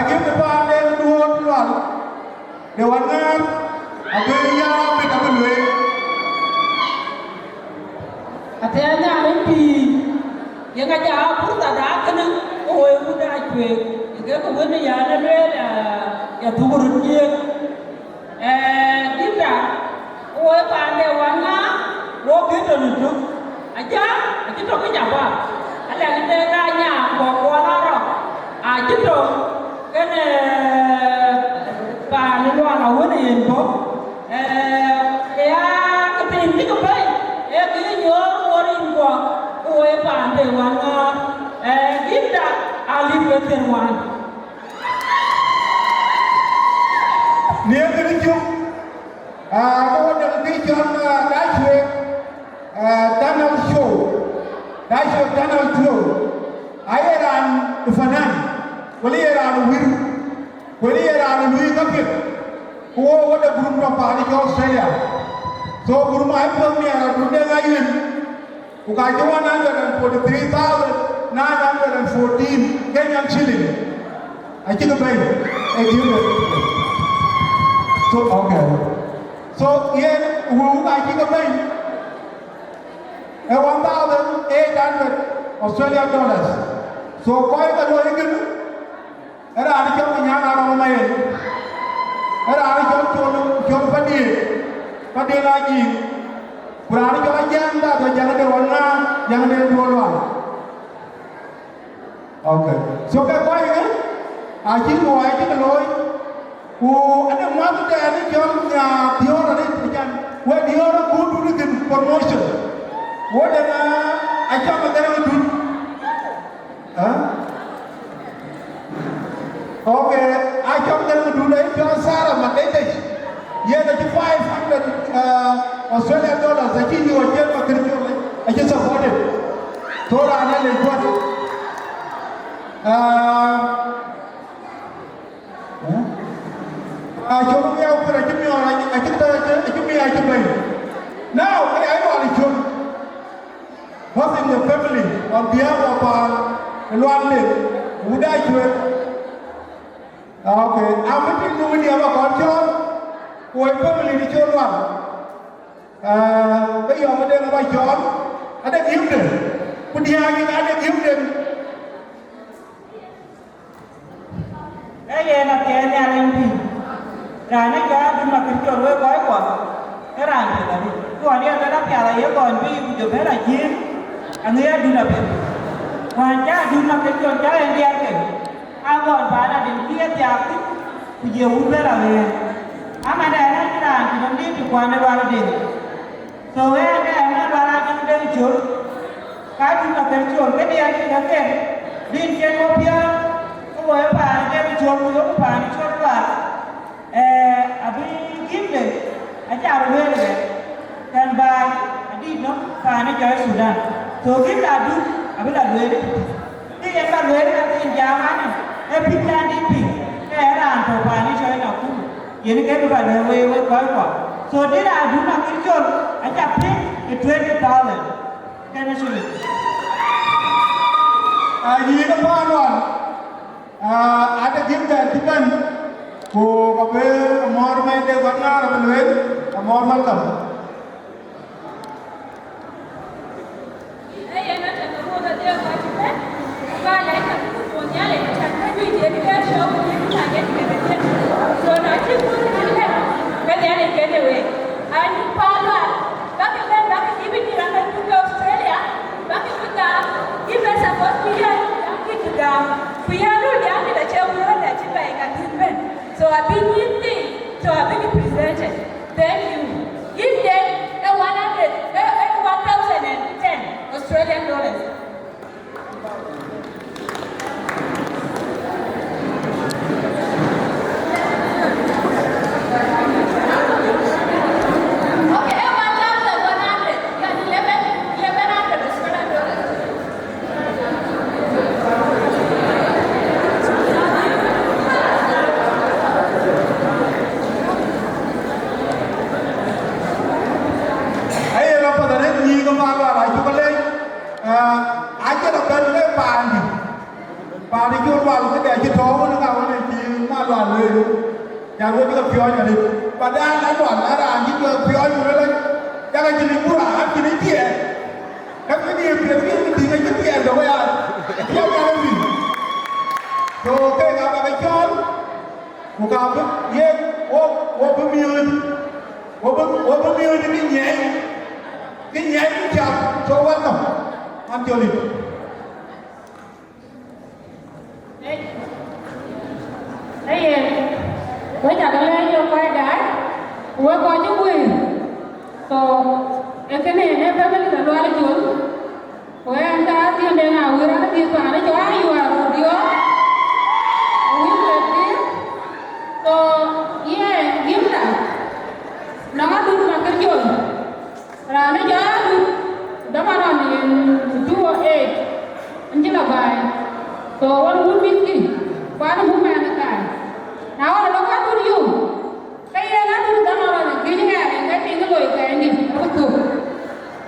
give the bar name to one. The one man, a very young PWA. Atenya MP, yang aja pun tak ada kena, oh yang muda cuy, jika kau ni yang ada ya turun dia, kita, oh pandai warna, oh kita lucu, aja tu kerja ada kita tanya bawa orang, aja tu kan pandai warna warna yang tu, ya kita ini kebaik, kita nyor orang gua. Oe pande wanga kita ali peterwan Near the region, what the region Donald Show, Donald Show, I ran the Fanan, when he ran the Will, when he ran the Will, who what the group of Party Australia. So, Guru, I told me I would never who got 143,914 Kenyan shilling. I think about it. So, okay. So, yeah, who I think about it. 1,800 Australian dollars. So, quite a lot of it. And I come in Yana my head. And I come to your Padilla. Berani kalau jangan ada warna, jangan ada dua. Okay. So kau ini, aji loy, ada mata dia ni jangan dia orang ni jangan, dia orang kudu dengan promotion, dengan aja macam itu, Okay, aja macam itu ni jangan salah macam itu. Yeah, that's 500 Australian dollars. I think you are here for Christian. I just support it. Tora Anna is what? Show me out for a Jimmy or I can buy. Now, I want to show what's in the family on behalf of our Luan would I do it? Okay, I'm looking to the other culture. Ôi family đi chơi luôn. Bây giờ mình đang ở bài chọn, ada kiếm được. Mình đi ăn ada kiếm được. Cái là cái nhà anh đi. Rồi nó cái đi mà cái chỗ với gói của cái ràng thì là đi. Còn đi cái đắp nhà là yếu còn bây giờ phải là chi. Anh ấy đi là biết. Hoàn cha đi mà cái chỗ cái anh đi ăn kì. Anh còn phải là đến kia chạp thì bây giờ uống phải là về. Ama ada anak kita, kita ni tu kuat ada dua orang. So, ada anak ya kita ke din ke kopia ko wa pa ke chon ko pa ni chon ba abi gimle aja arwele kan ba adi no pa ni jo Sudan to gimle adu abi la wele ni ya ba wele na tin jamani e pitan di pi ran to pa ni jo na ku yeni ke ba le we ko so did I do not kill I just pay $20 can I show you yi ka pa non ada gimda tiban ko ka be mor mai de gonna ra belwe mor mal kam ai ana ta mo da de ka ti ba ya ka ko nya le ta ka ni de de show ni ta ge ni de so na ti ko ni le ka de ne ke de we ani pa la ba ke ben ba ke bi ni ra ka tu Australia ba ke ta ki be sa ko ti ya ki tu da ku ya no ya ni da che wo da ti ba ka ti ben so I been ni so I been presented then you give them the 1,010 Australian dollars. Okay, 1,100. Yeah, 1,100 Australian dollars. ai la pa da ni ko ma ba la ju ka le a ke da ben le pa ni ju wa lu ke ji to na ka wa ni ji ma lo le ya wo bi ka pyo ya ni pa da na lo na ra ji ko pyo yu le ya ka ji ni bu ra a ji ni ti e ka ni ni bi ni ti ga ji ti e do ya ya ka ni to ke ga ba ka jo ku ka bu ye wo bu mi wo bu mi ni nye cái nhảy cũng chậm số quan trọng ăn chưa đi đây với cả lên cho quay đá với coi chứ quyền to cái này em đã biết là loa đấy chứ với anh ta tiền đề nào người ta tiền phản đấy cho ai mà điều quý về tiếp to yeah kiếm là nó đúng là cái chuyện là nó giá đó mà là chua ê anh chỉ là bài tổ anh muốn biết gì quá nó muốn mang cái nào là nó quá tôi nhiều cái nó tôi đã nói là cái nhà này cái tiền cái loại cái gì nó có thuộc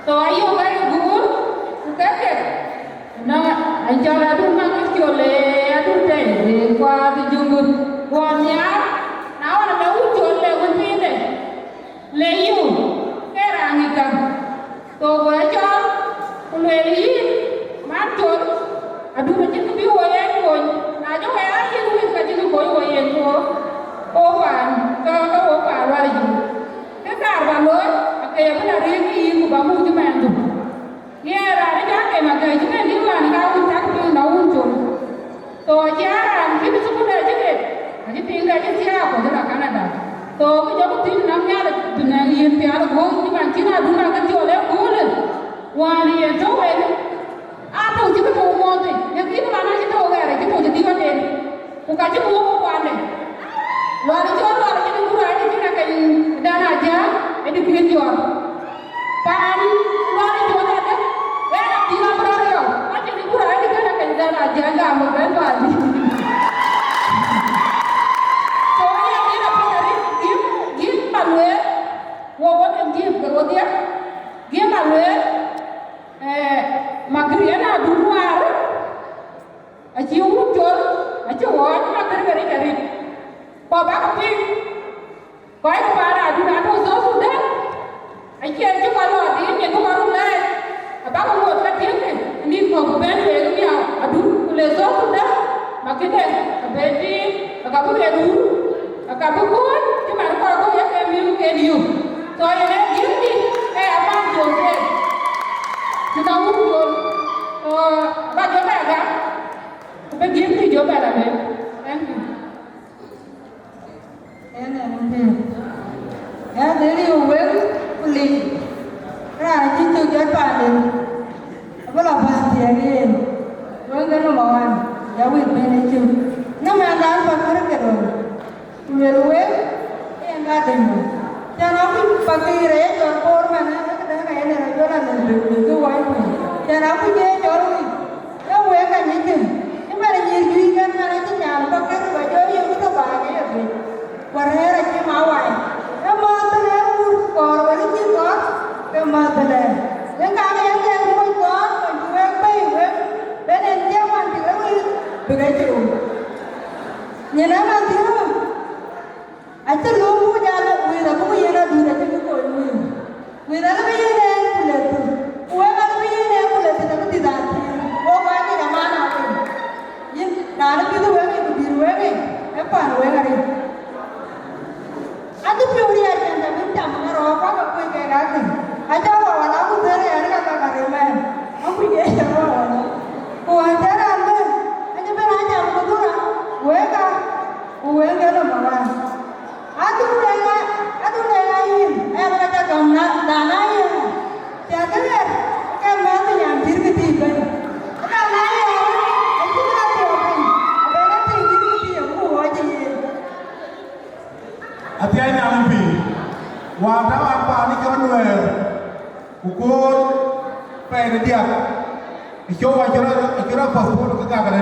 tổ ai yêu cái gúa cái nó anh cho là tôi mang cái chiều lệ tôi để qua thì dùng được còn nhá nào là đấu chiều lệ con tin này lệ yêu cái là người cầm tổ với cho lệ lý mát trốn à đúng là chính cái biểu hiện rồi là cho cái ai cũng biết cái chính cái biểu hiện của ô phản cái ô phản là gì cái cả và lối cái bây giờ riêng cái gì của bà mua cho mẹ rồi nghe là nó chắc cái mà cái chúng em những lần cao chắc như nấu trốn tổ giá là cái số này chứ cái tiền này cái giá của cái là Canada tổ cái chỗ cái tiền năm nhà là từ này yên tiền là gỗ nhưng mà chỉ là đúng là cái chỗ đấy gỗ lên ngoài thì chỗ này à tổ chỉ cái bộ môn thôi nhưng khi mà nó chỉ tổ cái này cái bộ chỉ đi vào đây cũng cả chỉ bộ một quan này loại chỗ loại cái đúng rồi thì là cái đàn aja itu bikin jual pan loại chỗ này đấy là chỉ là berapa yo macam ni pura ini kan akan đàn aja nggak mau berapa Dia malu magriana duruar aci muncul aci wan magri dari bapa keping kau kemana adu sudah aci kalau dia tu baru naik apa kamu buat dia ni kau ben dia adu lezo sudah makanya bedi kamu ledu kamu pun cuma kau ya kemiu so ini gini apa jual kita ngumpul bagi mereka begitu juga lah ya dari uang beli, nah itu juga paling, apa lah pasti yang ini, ka demu jana ku pakire jor por mana ka da ka ene ra jora na de ku wai ku jana ku je jor ku ya we ka ni ke ni mare ni gi kan na ra nya pa ka ba jo yo ku ba ge ya ku ware ra ki ma wai ya ma ta le ku kor wa ni ki kor ke ma ta le ya ka ga ya ke ku kor ku we pe we be ne je wan ti we be ge ti ni na ma ti acha lo mu ja lo we ra mu ye ra du ra ti ko ni we ra ba ye ne ku le tu we ga ba ye ne ku le ti ta ti da ti wo ba ni ga ma na ku yin na ra ti du we ku bi we we e pa no we ga ri adu pi uri a ja na min ta ma ro pa ka ku ke ga ki acha wa wa la ku re ya ga ka re me a ku ye ya wa na ku a ja ra me acha ba na ja ku du ra we ga lo ma wa adu denga yin era ka gamna dana ya chakare ka ma ta yan dir ke ti ba ka na ya aku na to ba ba na ti dir ke ti ku wa ji atia nya ambi wa ta wa pa ni ko no ku ko pe de dia ijo wa jora passport ka ka re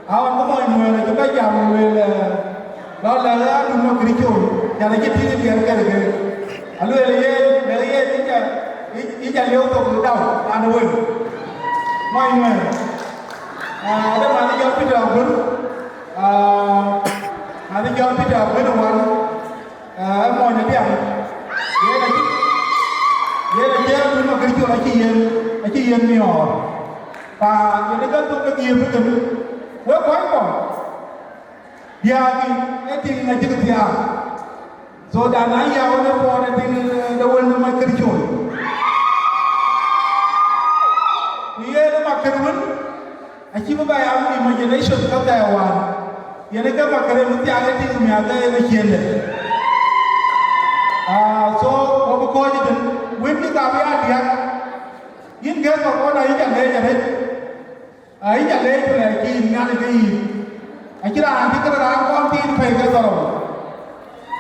awan ko mo no le ka ja mo le lo la du no kricho ya le ti ni ger ger ger alu le ye ni ja leo to ku dau an we mai mai ada ma ni ja pi da bun ani ja pi da bun wan mo ni dia ye du no kricho la chi yen mi ho pa ye ni ka to ka ki pu tu we ko dia ki eting na jigtia so da na ya wona po na tin da wona ma kircho ni ye ma kirmun a ci ba ya mu imagination ka da wa ye ne ka ma kare mu ti aga tin mi aga ye na kiyende so ko ko ji tin win ni ka ya dia yin ge so ko na yi ja le ja le ai ja le le ki na le ki akira anti ka ra ko tin pe ka toro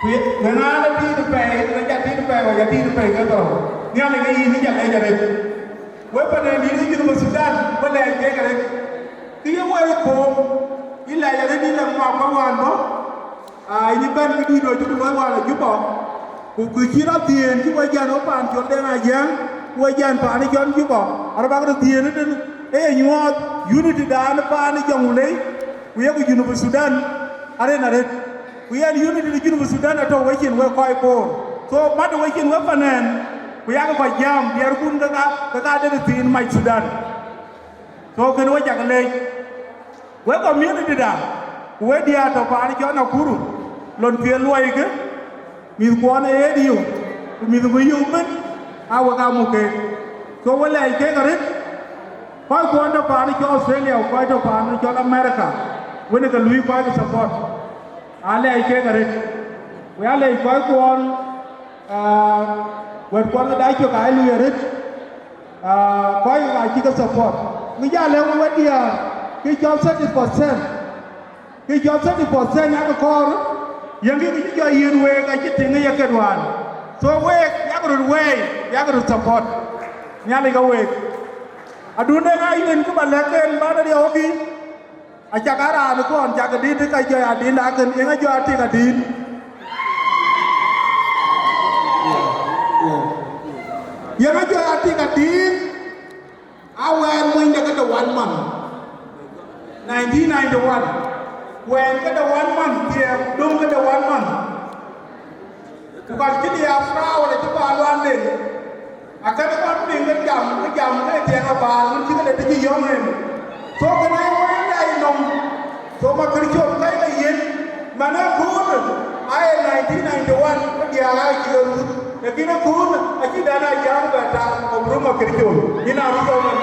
we na le tin pe na ja tin pe wa ja tin pe ka toro ni ale ga ni ja le ja le we pa ne ni ni mu Sudan we le ke ka le ti ye we ko ila ya le ni le ma ko wan bo ni ben ni do ju lo wa la ju bo ku chi ra tien chi we ja no pan jo de na yang we jan pa ni jon ju bo ara ba ko tien ni e nyuot unity da na pa ni jong le we have University Sudan arena red we are unity the University Sudan at all weekend we quite poor so matter weekend we fanen we have ko jam biar kun ka de tin mai Sudan so kan we jak le we community da we dia to pa ni jona kuru lon pie luai ke mi ko na e dio mi ko yu ben awa ka mu ke so we le ke ga red ko to pa ni ko Australia ko to pa ni ko America when the Louis Park support, alle I take it. We are like one, when one of the Daiko Ilu it, quite like you support. We are level with the he job 70%. He job 70% at the core. Young people are in way, I get in the second one. So wait, you have to support. Nyaliga wait. I do not even come a letter and mother the hobby. Ajakara ko on jagadi te ka jo adin akan inga jo ati kadin yang jo ati kadin awen mo inda kada 1 month 1991 when kada 1 month dia dum kada 1 month bukan kini afra wala ti ba lwan len akan ko ping jam ne dia ba mun ti kada ti yom hen so kana so ma kircho kai la yen mana kun ai 1991 dia ga kilo lakini kun akidana jam ga ta obru ma kircho ina ru man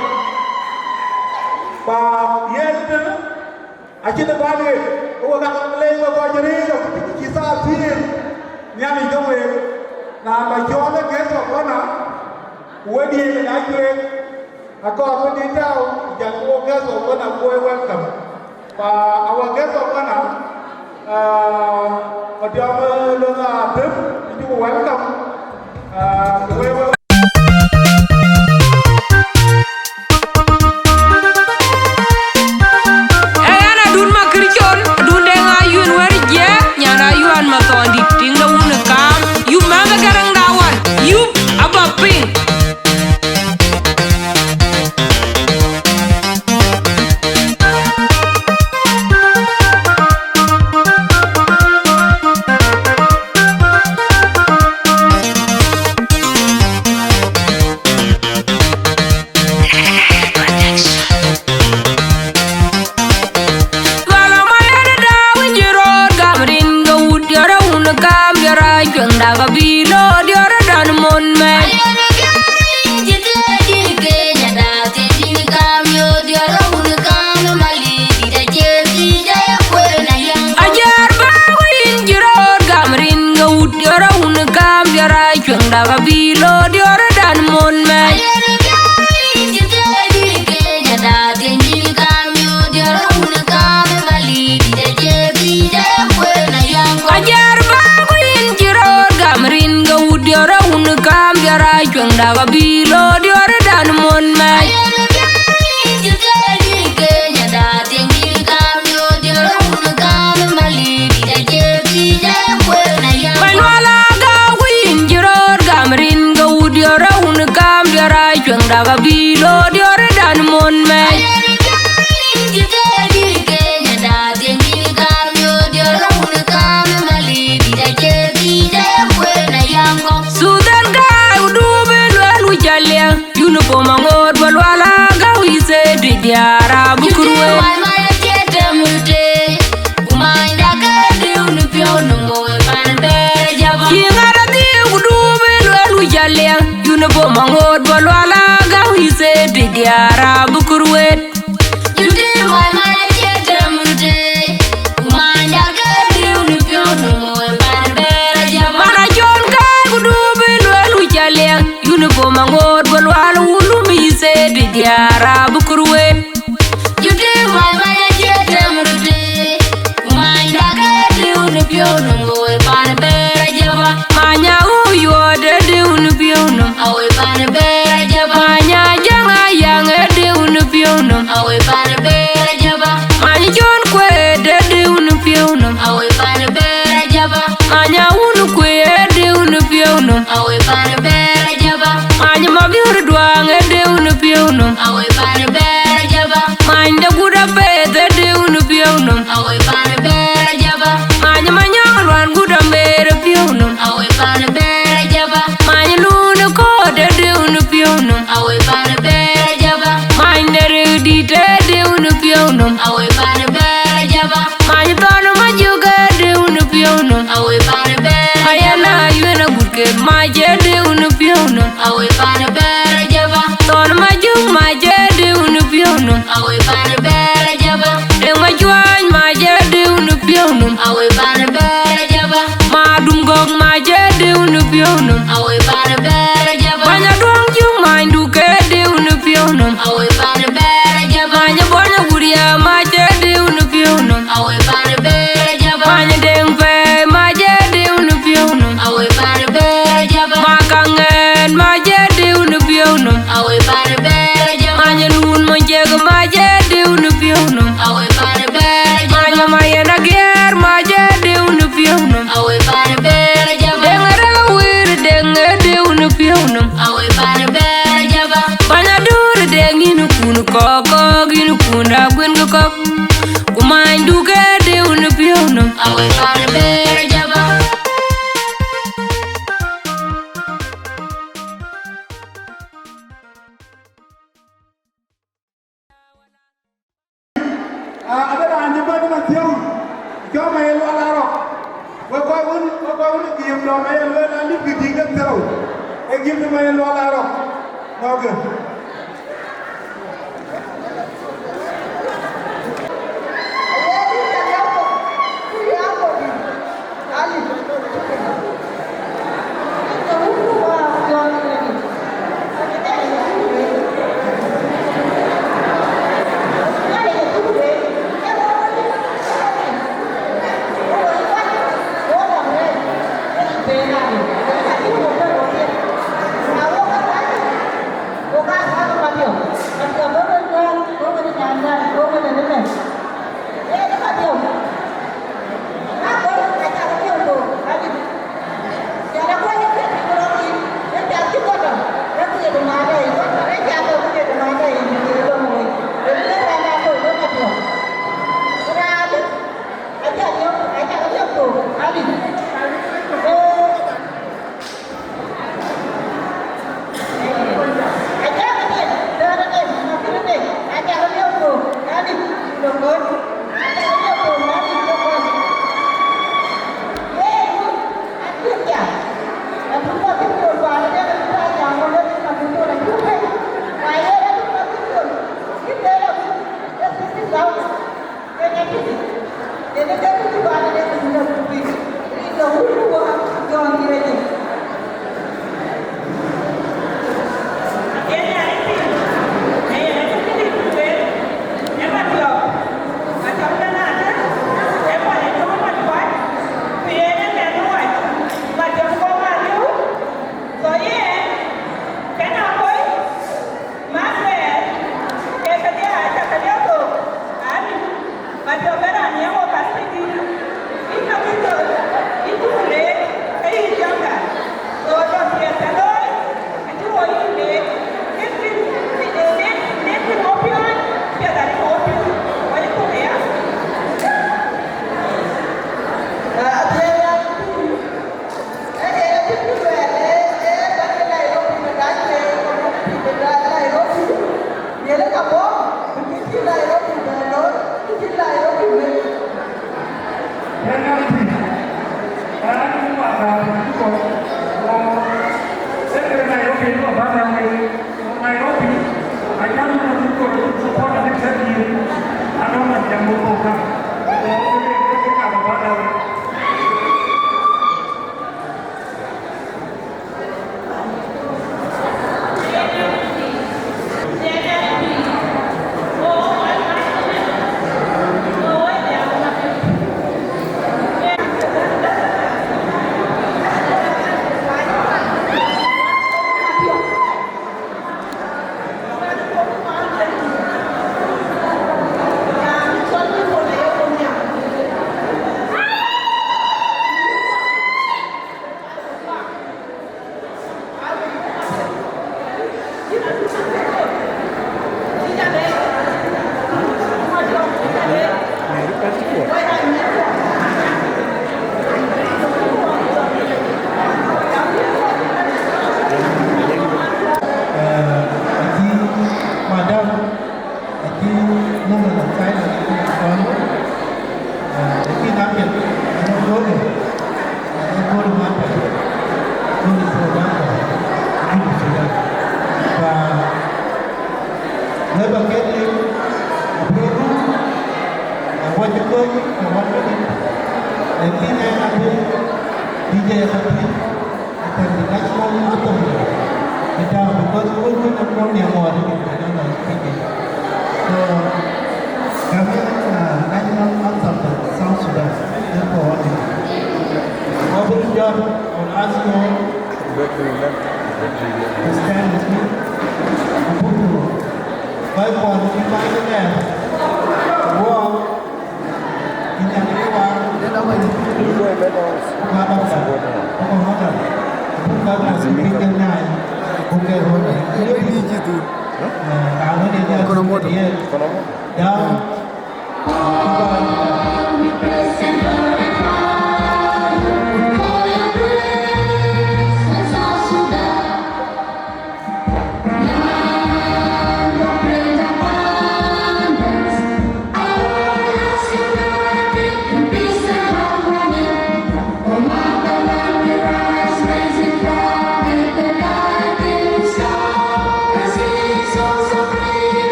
ba yen akida bale o ga le ko jeri ko ki sa tin nyami do we na ba jole ke so kona wodi na kwe ako ko di tao ja ko ke so kona ko welcome our guest of honor, Madame Lona them, you welcome.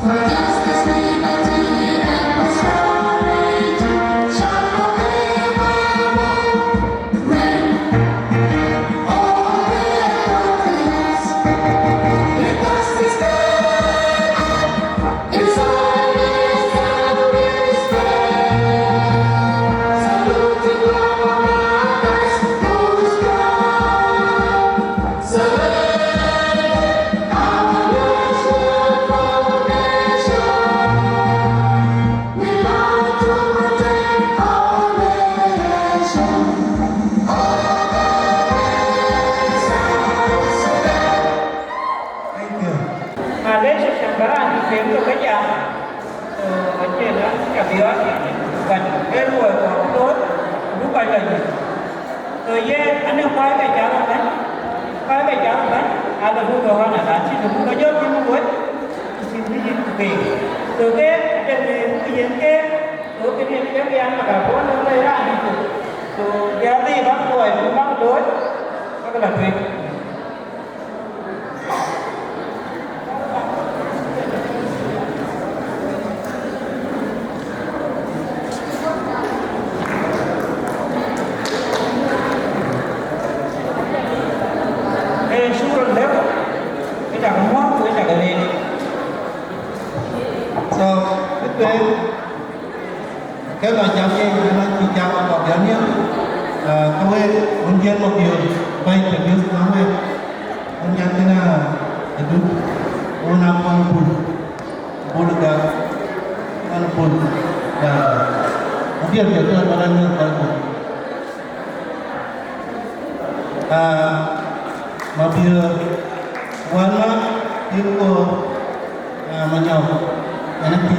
Just lagi. Rồi ye anh em quay về chợ rồi đấy. Quay về chợ rồi đấy. Ada buku orang ada sih buku kerja di mana sih di sini. Rồi cái buku yang ke, rồi cái yang mà cả bốn nó lấy ra đi. Rồi cái gì bác tuổi cũng bác đối. Các bạn thấy. Cái là giáo viên là chỉ giáo vào giáo viên các em hướng dẫn một điều bay từ nước các em hướng dẫn thế nào itu orang pun juga pun dan mungkin dia tu pada ni kalau mabir warna itu menyau nanti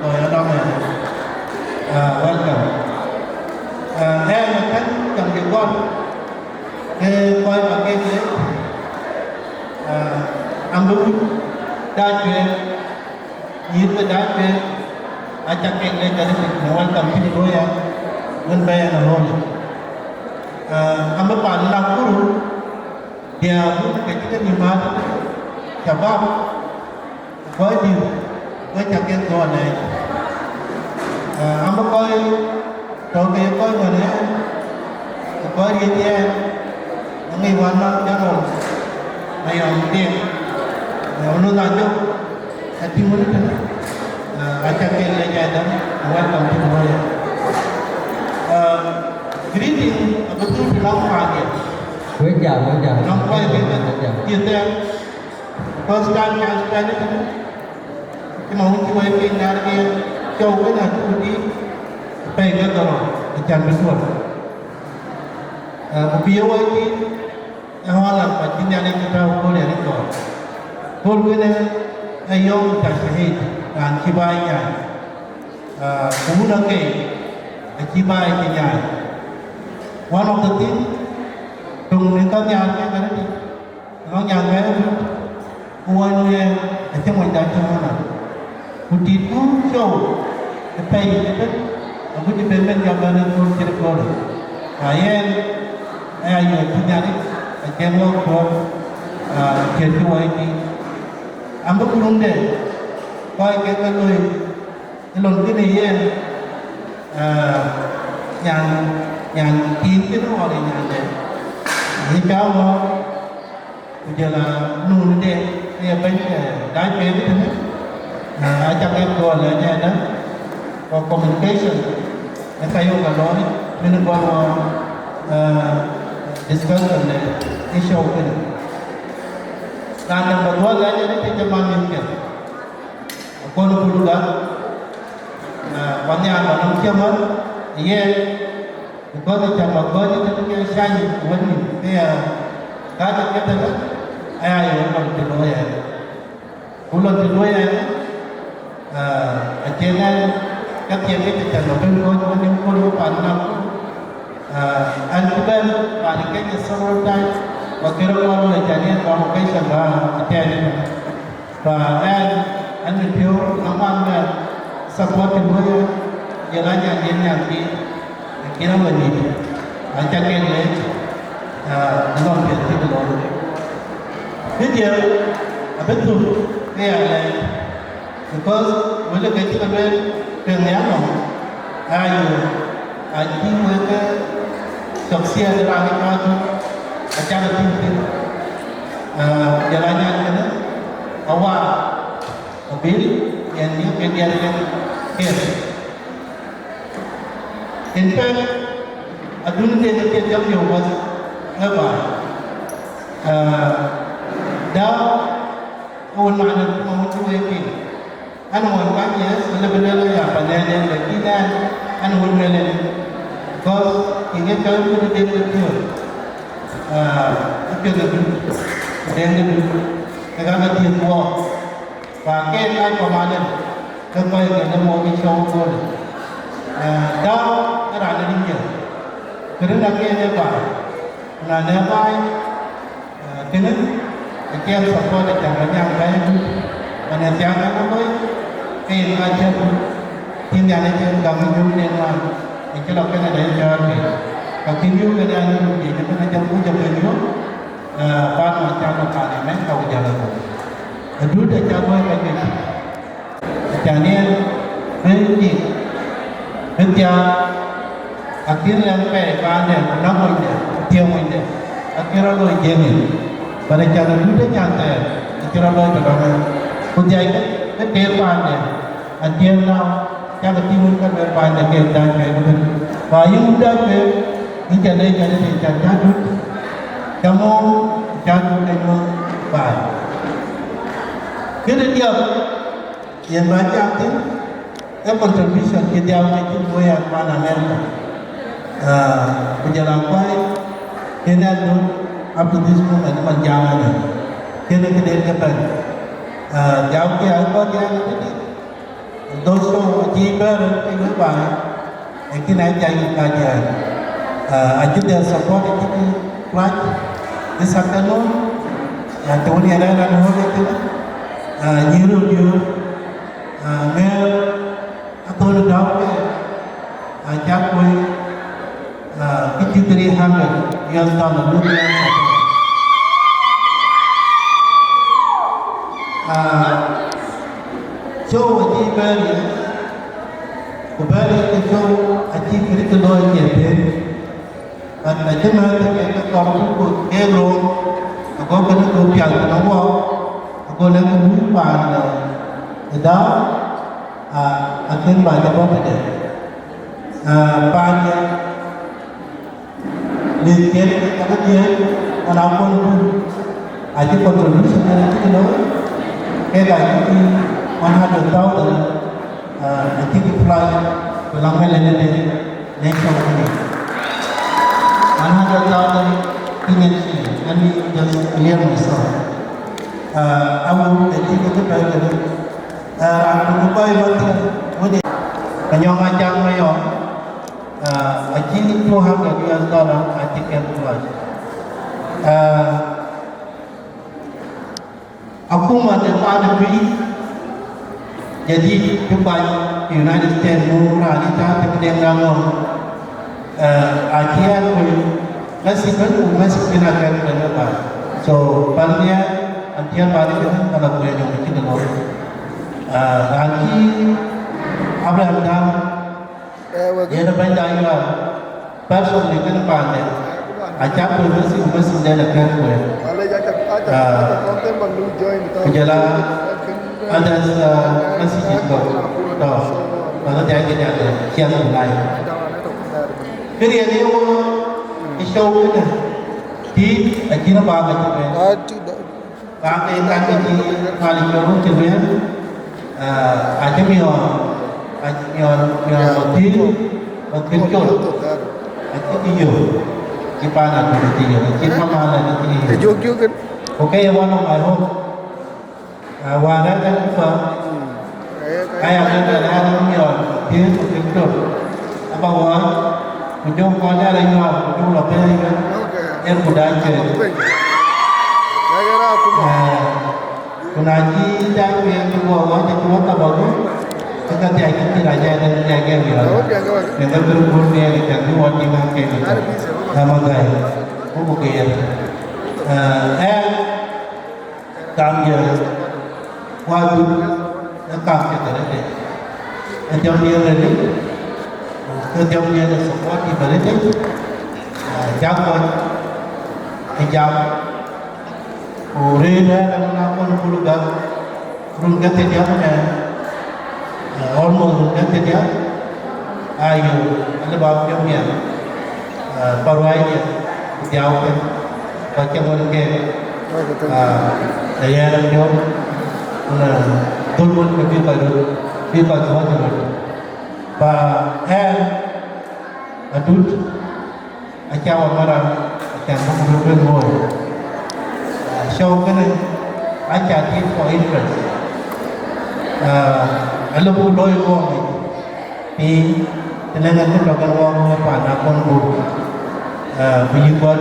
ada mana welcome. Em là khách chồng chị con quay vào cái gì ăn đúng đa chuyện nhìn với đa chuyện chắc cái này cái này welcome khi đôi à bên bên là luôn ăn bữa bàn làm cũ dia cái gì mà chả bao với điều với chắc cái con này ông coi rồi cái coi người này coi gì vậy ông nghĩ quan nó chắc rồi mày ông tiền ông nuôi tao chứ anh tìm muốn cái anh chắc cái này vậy đó quan trọng thì thôi greeting betul bilang pagi long quay về tiền tiền first time itu cái mong chú ấy cái nhà kia châu cái là chú đi bay cái đó chẳng biết luôn một biểu ấy thì họ làm phải chính nhà này kita có lẽ nó rồi hôn cái này ai ông ta sẽ hết làm chi bay nhà cũng là cái chi bay cái nhà one of the thing trong những cái nhà cái này nó nhà cái uang dia macam mana dah mana putih tu show lepas itu aku di payment gambar itu jadi kau ayat ayat punya ni macam lo kau jadi ini ambil kurung deh kau ikat kalau lon ini ya yang itu orang yang deh ni kau bây là nuôi đen hay bên đá chế với thế ở trong em gọi là nhà đó có communication em phải yêu cầu nói nên qua discussion này cái show cái này dan yang kedua lagi ini cuma mungkin kon dulu kan banyak orang cuma iya có cái chồng có những cái sai của mình cái kita ai ulang kedua ya ulang kedua ya akhirnya ketiga kita lepas kau ni kau pandang anjuran paling kaya seorang day waktu orang orang jadi orang kaya sama akhirnya and itu namanya support kedua ya jalannya dia ni kira begini akhirnya non biasa tu loh. Jadi betul ni ada. Because boleh kerja dengan dengan apa? Ayu mereka sosial orang itu acara tinggi. Jalannya kan awal mobil yang dia kegiatan kes. In fact, adun dia kerja jam was apa? Dah awal mana mau cuci ini? Anu orang kaya sebenarnya ya panjangnya lagi dan anu orang kau ingin kau itu dia betul. Itu dia kerana dia buat pakai kan pemanen kepada kita mau show pun. Dah kerana dia kerana kena baik, kerana baik, kena kian support jangan yang baik, mana jangan apa, kian macam tinggal aja kami jumpa dengan, itu lah kena dari jalan. Kami jumpa dengan ini, jadi mana jumpa jumpa pan macam apa ni, mana kau jalan. Aduh dah capai lagi. Jadi berhenti, berhenti. Akhirnya sampai pada nama ini, tiang ini. Akhirnya lo jadi. Pada cara dulu nyantai. Akhirnya lo berdoa. Kunjai ke depan dia. Akhirnya jangan timbul kan depan dia dan kan. Bayu muda ke ini jadi jadul. Kamu jadul kamu baik. Kena dia yang banyak tu, contribution kita itu boleh mana Amerika. Berjalan baik, kena tu up to this moment menjalan. Kena depan. Jauh ke apa dia ni? Dosto jiber itu baik. Kena jadi kajian. Aja dia support itu kuat. Disatakan tu ni ada orang itu. Nyiru mer atau ledau ke jakoi kitri hamil yang tahu dunia show aji beri kuberi itu show aji kiri kedua je dan macam mana kita kalau elo aku kena kopian kenapa aku nak lupa dah akan baca apa dia banyak lihat apa dia walaupun aja kontribusi dari itu loh kayak ini 100,000 nanti dipulai pulang meleleh nasional ini 100,000 ini kami just clear myself awal jadi kita belajar aku lupa itu mudi kanyang macam mayo aji itu harga $2 artikel luas aku pada beri jadi cuba United States murah di sana kedeng rangon ajian pun masih kenakan kenapa so palnya Antian balik itu kalau boleh yang kita tahu. Lagi apa yang dah dia dapat daya person dengan pandai. Acap bersih dia nak kue. Perjalanan ada masih juga. Tahu. Kalau dia ada siapa mulai. Jadi ini isu ini di akhirnya bagus juga. Kami di paling jauh kemudian ada mion waktu itu iyo di mana itu di mana itu oke ya warna baru warna kan apa kayak ada mion di itu apa warna ujung kota ada mion ujung lapar yang mudah je Kunaji dan yang kedua tak bagus. Kita tiada raja dan tiada dia. Yang berumur dia kita dua tiga kali. Nama gaya. Bukan. Kami waktu kami kita ni. Jam dia ni. Jam dia support di balik ni. Jam Urena dan apa pun dah rungat dia almost rungat dia ayo ada bab dia parwai dia jauh baca orang ke daya dia turun lebih baru pa adult acaw marah acaw berumur show cái này anh trả tiền for interest anh lúc đôi con thì nên là cái trò con con quản là con buồn punya kuat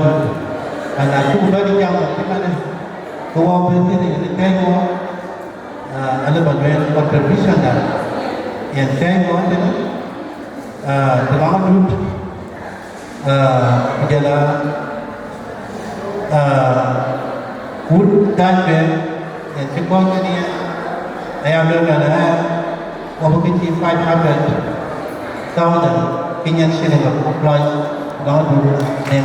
anak tu dah dijam macam mana kau berhenti ni kain kau ada bagian contribution dah yang kain kau tu terlalu jalan wood dan yang cukup ni ayam dah over 500,000 Kenyan shilling of employees don't do name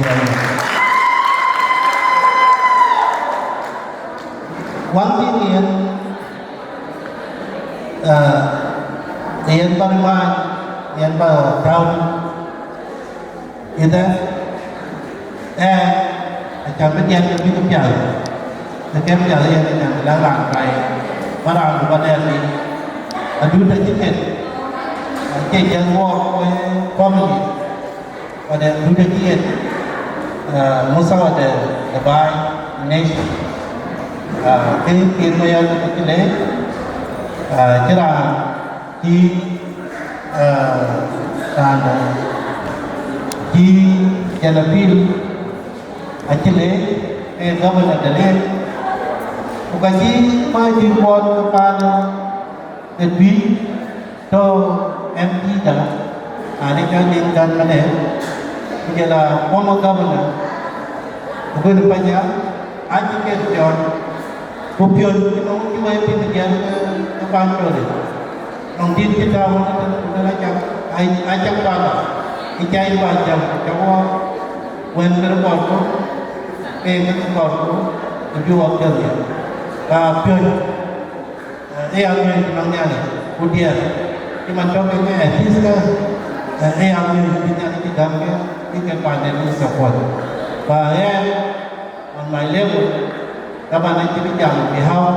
one thing in Pariman in Brown is that chẳng biết nhân cái công giờ cái kém giờ đây là đang làm cái bắt đầu của vấn đề gì đúng là chính hiện cái dân mua con mình và để đúng là chính hiện một số là buy nation cái tiền bây giờ cái lễ cái là chi chi là pin Achille, governor the land. Ukaji, my report kepada Edwi to MP dah. Ini kan yang dan mana? Ialah former governor. Bukan banyak. Aji ke John. Kopion kita cuma MP bagian depan tu. Mungkin kita kita macam ajak pada. Ijai macam kamu when report tu. Cái còn cũng du học trường và chuyên AI người trong nhà này của địa nhưng mà trong cái artist AI người trong nhà này đam cái bản này mình support và on my level các bạn ấy chỉ biết rằng vì how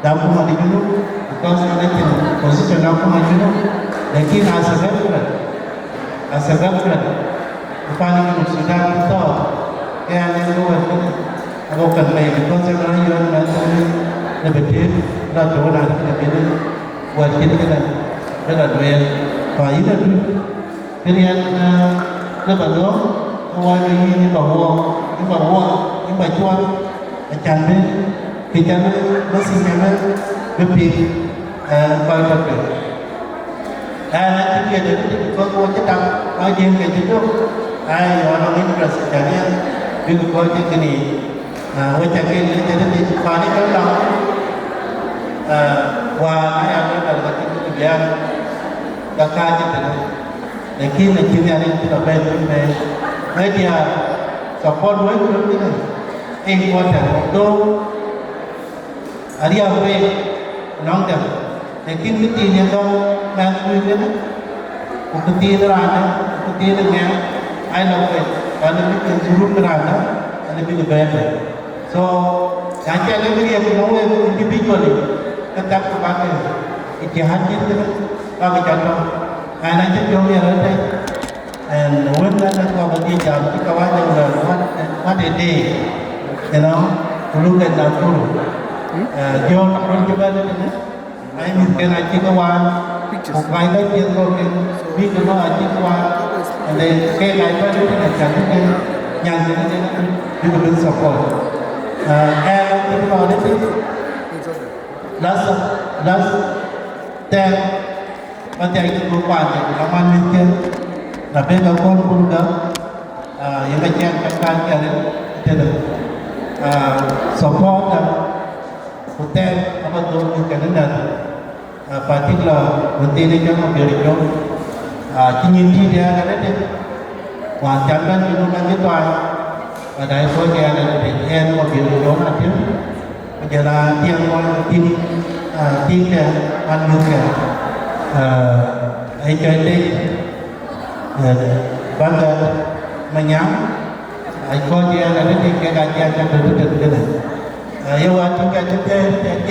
đam cũng mà đi dulu because I like position đam cũng mà dulu dan kita asal government depan ini sudah kita yang luar aku kan main because saya yang nanti lebih deep dah jauh nanti kita ini buat kita dah dua và ini tu kemudian lepas tu awal ini bawa cuan macam ni kita masih memang lebih kalau tu nanti dia jadi kalau kita aja yang itu orang interest jadi juga kau cakap ni, macam ni jadi di mana kau tahu, wah ayam tu kalau kita biar kakak je tu, lekin ni kita betul dia support dua ni, important tu, hari apa nong dah, lekin kita ni tu nanti ni, kita ni ada, kita ni I know it. Kalau kita suruh kerana, lebih baik. So, yang kita lebih yang kita individually tetap kepada ijtihad kita, kami contoh, anak kita yang ada, and when that kau bagi jam, kita wajib what a day, you know, dulu kan dulu, jauh orang juga ada, I mungkin aji kawan, bukan lagi yang kau ni, kita aji kawan. And then cái này có những cái chẳng cái nhận những cái được support and chúng tôi đến last ten và chạy cái bộ phận của các bạn bên kia là bên các con cũng đó những cái trang các bạn kia đến thế được support của ten các bạn tôi những cái đến particular vấn đề này cho một điều định đâu chỉ nhìn chi dia ada ni, wah jangan minum lagi tuan, pada itu dia ada di end mobil dulu nanti, berjalan tiang tim dia anu dia, HID, bangga menyam, itu dia ada di kajian yang berbeda. Ya waktu kita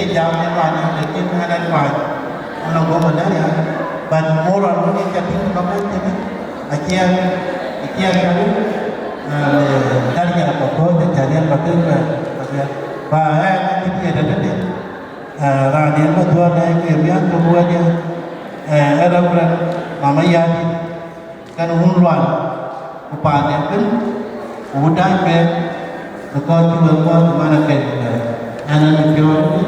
jauh yang mana, kita ada di mana, orang mana ya. Ban moral ni jadi kamu jadi ajian kamu dari yang pokok dan jadian betul bah ini ada ni radian berdua naik kemudian kemudian ada bulan mama yani kan umluan upahnya pun Udai pe Kau cuba kau mana ke anak jual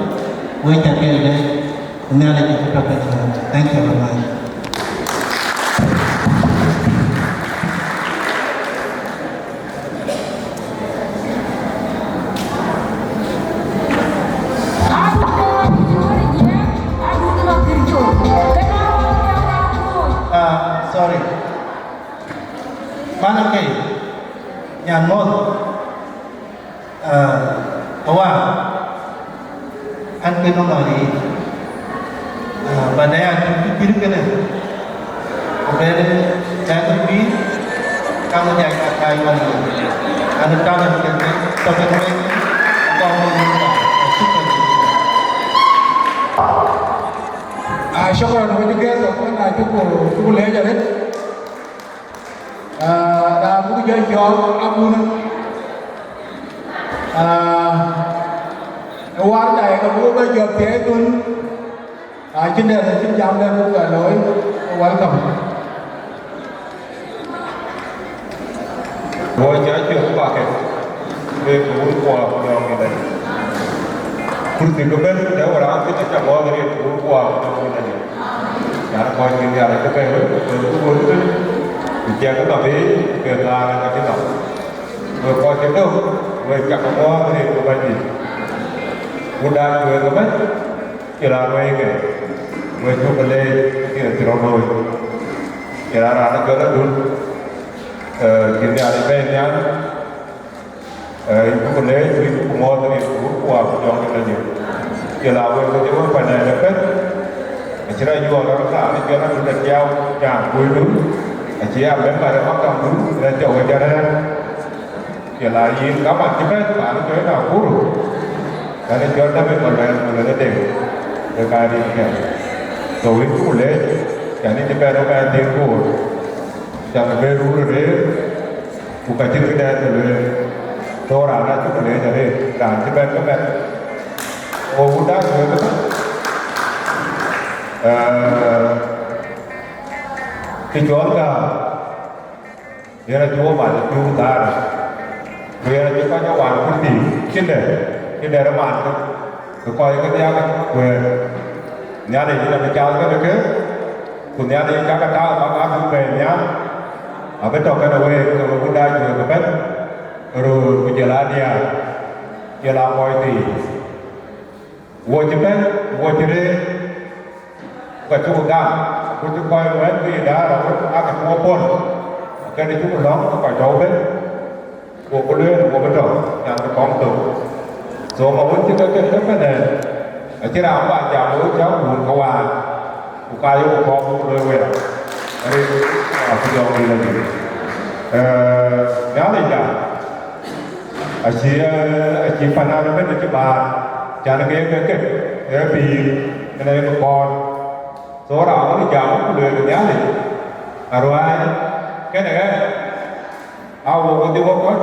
wajah ke le ini lagi kita kerja. Thank you very much. Sorry. Mana ke yang mau awak an ke nomor ni pada yang hidup kena kemudian saya terpi kamu jaga kai mana anda tahu yang kena tapi kau mengingat syukran kepada guys kerana cukup boleh aja deh dah buku jauh abu nak quan đại của bố bây giờ thế tuần trên đây là xin chào đây cũng là nói quan trọng Tôi nhớ chuyện của bà kể về cuốn quà của nhau như này. Cuốn tìm được bên nếu mà đã thích chắc có cái cuốn quà của nhau như này. Nhà nó coi như nhà này cái về cuốn cái thì cha cũng cảm thấy người ta là cái nào rồi coi cái đâu rồi chắc có cái của bạn gì mudah gue kemen kira gue coba deh kira terlalu kira ada kalau dulu kira ada banyak itu boleh itu semua dari itu kuat yang kita ni kira gue coba pada lepas kira juga orang tak ni kira kita jauh jangan gue dulu kira memang ada makam dulu dan jauh jalan kira ini kapan kita tak ada nak buru karena kita memang deh, dekari kita. So itu boleh, jadi kita ada tempoh, jangan beru deh, bukan kita deh, orang ada tu boleh jadi, dan kita oh udah kita, dijual kan, dia jual banyak jual dar, dia juga nyawan putih, cina. Cái đề đó bạn tôi coi cái nhà cái về nhà này là cái cháu cái được chứ của nhà này các cháu các bạn về nhá ở bên trong cái đầu về rồi cũng đang vừa cái bếp rồi bây giờ là dia giờ là coi thì vô chứ bếp vô chứ đi và chú đang cô chú coi bếp vì đã là ăn cái mua bồn cái này chú nó phải cháu bếp của cô lươn của bên trong nhà cái con tử so mà muốn chứ cái này chứ nào bạn chào bố cháu buồn câu à một ca với một con đôi quẹt đây ở phía sau đây là gì nhớ đây là chị phần nào bên đây chứ bà chả là cái vì cái này một con số đó nó chào một người nhớ này rồi cái này ao tiêu có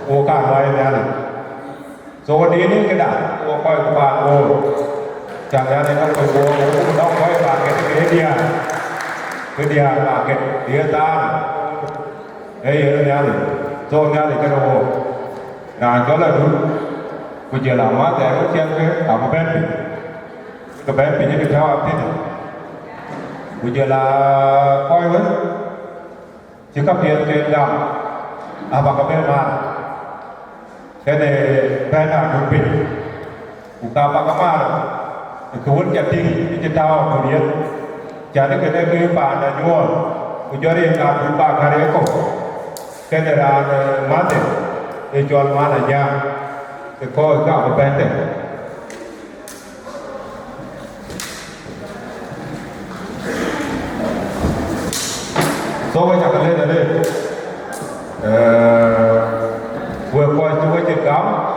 ô cả ngoài nhà này soวันนี้กระดาษตัวคอยกบาลโอจากนั้นนะครับตัวโอต้องคอยบาเก็ตเดียคือเดียบาเก็ตเดียตาเฮ้ยเรื่องนี้โซนนี้เลยกระโดดงานก็เลยดูกูจะลามาแต่ก็เที่ยงคืนทำแบบนี้ก็แบบนี้จะเท่าที่นี่กูจะลาคอยไว้จะกับเพียงเกณฑ์ดำอาบังกับเป็นมาcái này bên nào cũng bị chúng ta bắt các bạn cuốn chặt đi cái tao người điên chả được cái này cái bạn là nhua của cho đi làm chúng ta khai đấy không cái này là mát đấy để cho mát là nhà để coi cả một bên đấy số bây giờ cái lên là đây vừa coi chú cái chuyện đó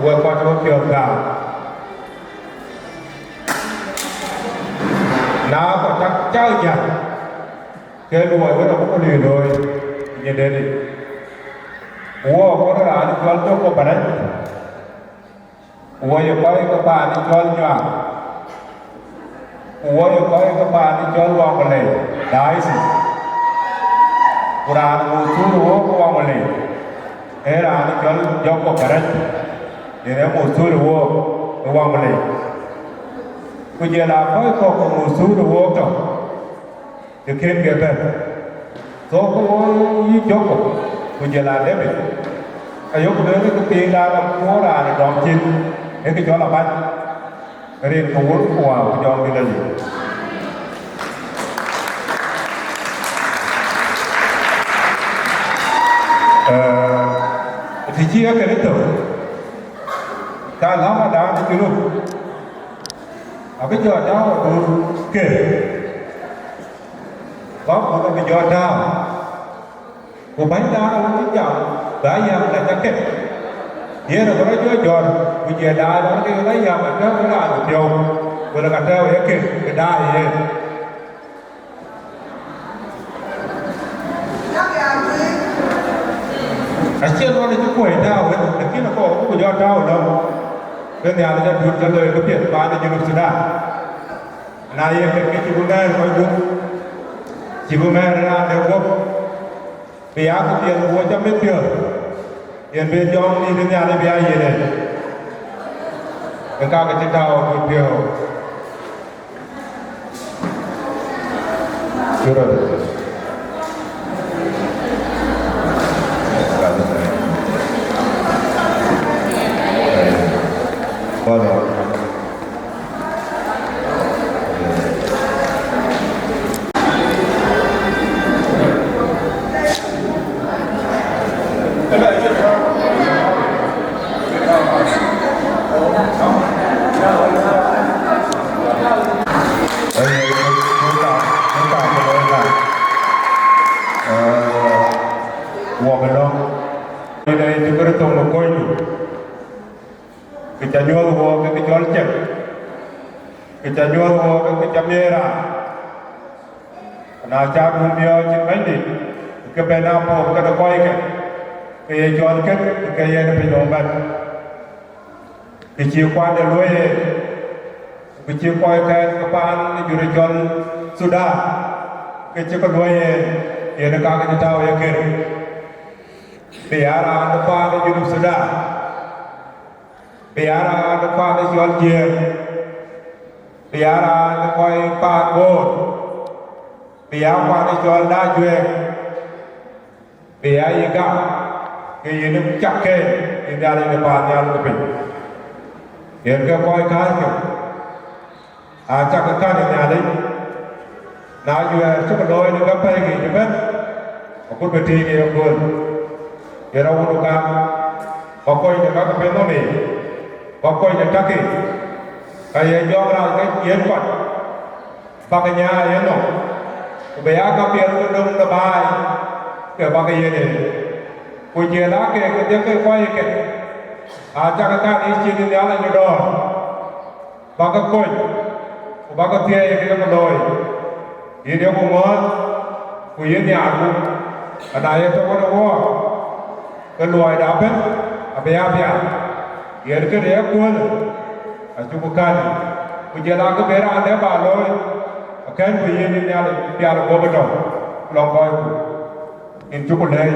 vừa coi chú cái chuyện nào nó còn chắc chơi nhỉ cái đuổi với nó cũng có lì rồi nhìn đây đi ủa có cái là đi chơi cho cô bạn ấy ủa giờ coi các bạn đi chơi nhỉ ủa giờ coi các bạn đi chơi qua một lần đấy gì Quran ngủ chú ủa qua một lần chol joko karat ene mo suru wo wa male ku je la ko mo suru wo to de ken ge ben so ko yi joko ku je la lebe ayo ko de ko ti la ko ra ne dom chin e ke cho la ba rin ko wo ko wa ku jom ni la ji thì chia cái đấy rồi ta làm mà đã cái luôn ở bây giờ đó kể có một bây giờ nào của bánh đá ông chính giáo đã làm là chắc kết nghĩa là có nói cho giòn bây giờ đá đó cái lấy làm mà nó cũng là một điều vừa là cả theo cái đá gì Asyik orang itu kuih tahu, mungkin aku punya tahu lah. Kerana ada dua jalur kepiat, pada jalur sudah. Naya kerja cibumer, kau cibumer ada gop. Biar kepiat gua jam lebih. Yang berjam ni dunia ada biar ye deh. Engkau kerja tahu kepiat. Curut. Kita jual wo, kita jual cek, kita jual wo, kita merah. Najar dunia cipta ini, kepada apa kita koi ke, kaya jual ke, kaya ada penjualan. Keciuman luwe, keciuman ke kapan juri jual sudah, keciuman luwe, ia nak kita tahu ya ke. Biar apa juri sudah. Biar ada jual jir, biar ada koi pagon, biar ada jual dajwe, biar iga, kini cakke, ini ada depan yang lebih. Yang ke koi kaya, acak kan ini ada. Nah juga cukup doa ini apa lagi, cuman aku bertinggi aku, yang aku luka, aku ini tak kepenuh ni. Pokok yang kaki, kaya jual orang yang kuat, pakainya yang no, biar kapian gunung lebai, ke pakai ini, pujian lagi ketika koi ke, acak kan isi ni jalan jodoh, pakai koi, pakai tiada yang kita meloi, ini dia kumon, pujian ni aku, ada yang tu pun awak, keluar dapat, apa. Yang kedua pun, acubukan, ujian aku beran ada baloi, akan pujian ini ada biar gua betul, longgar itu, ini cukup leh,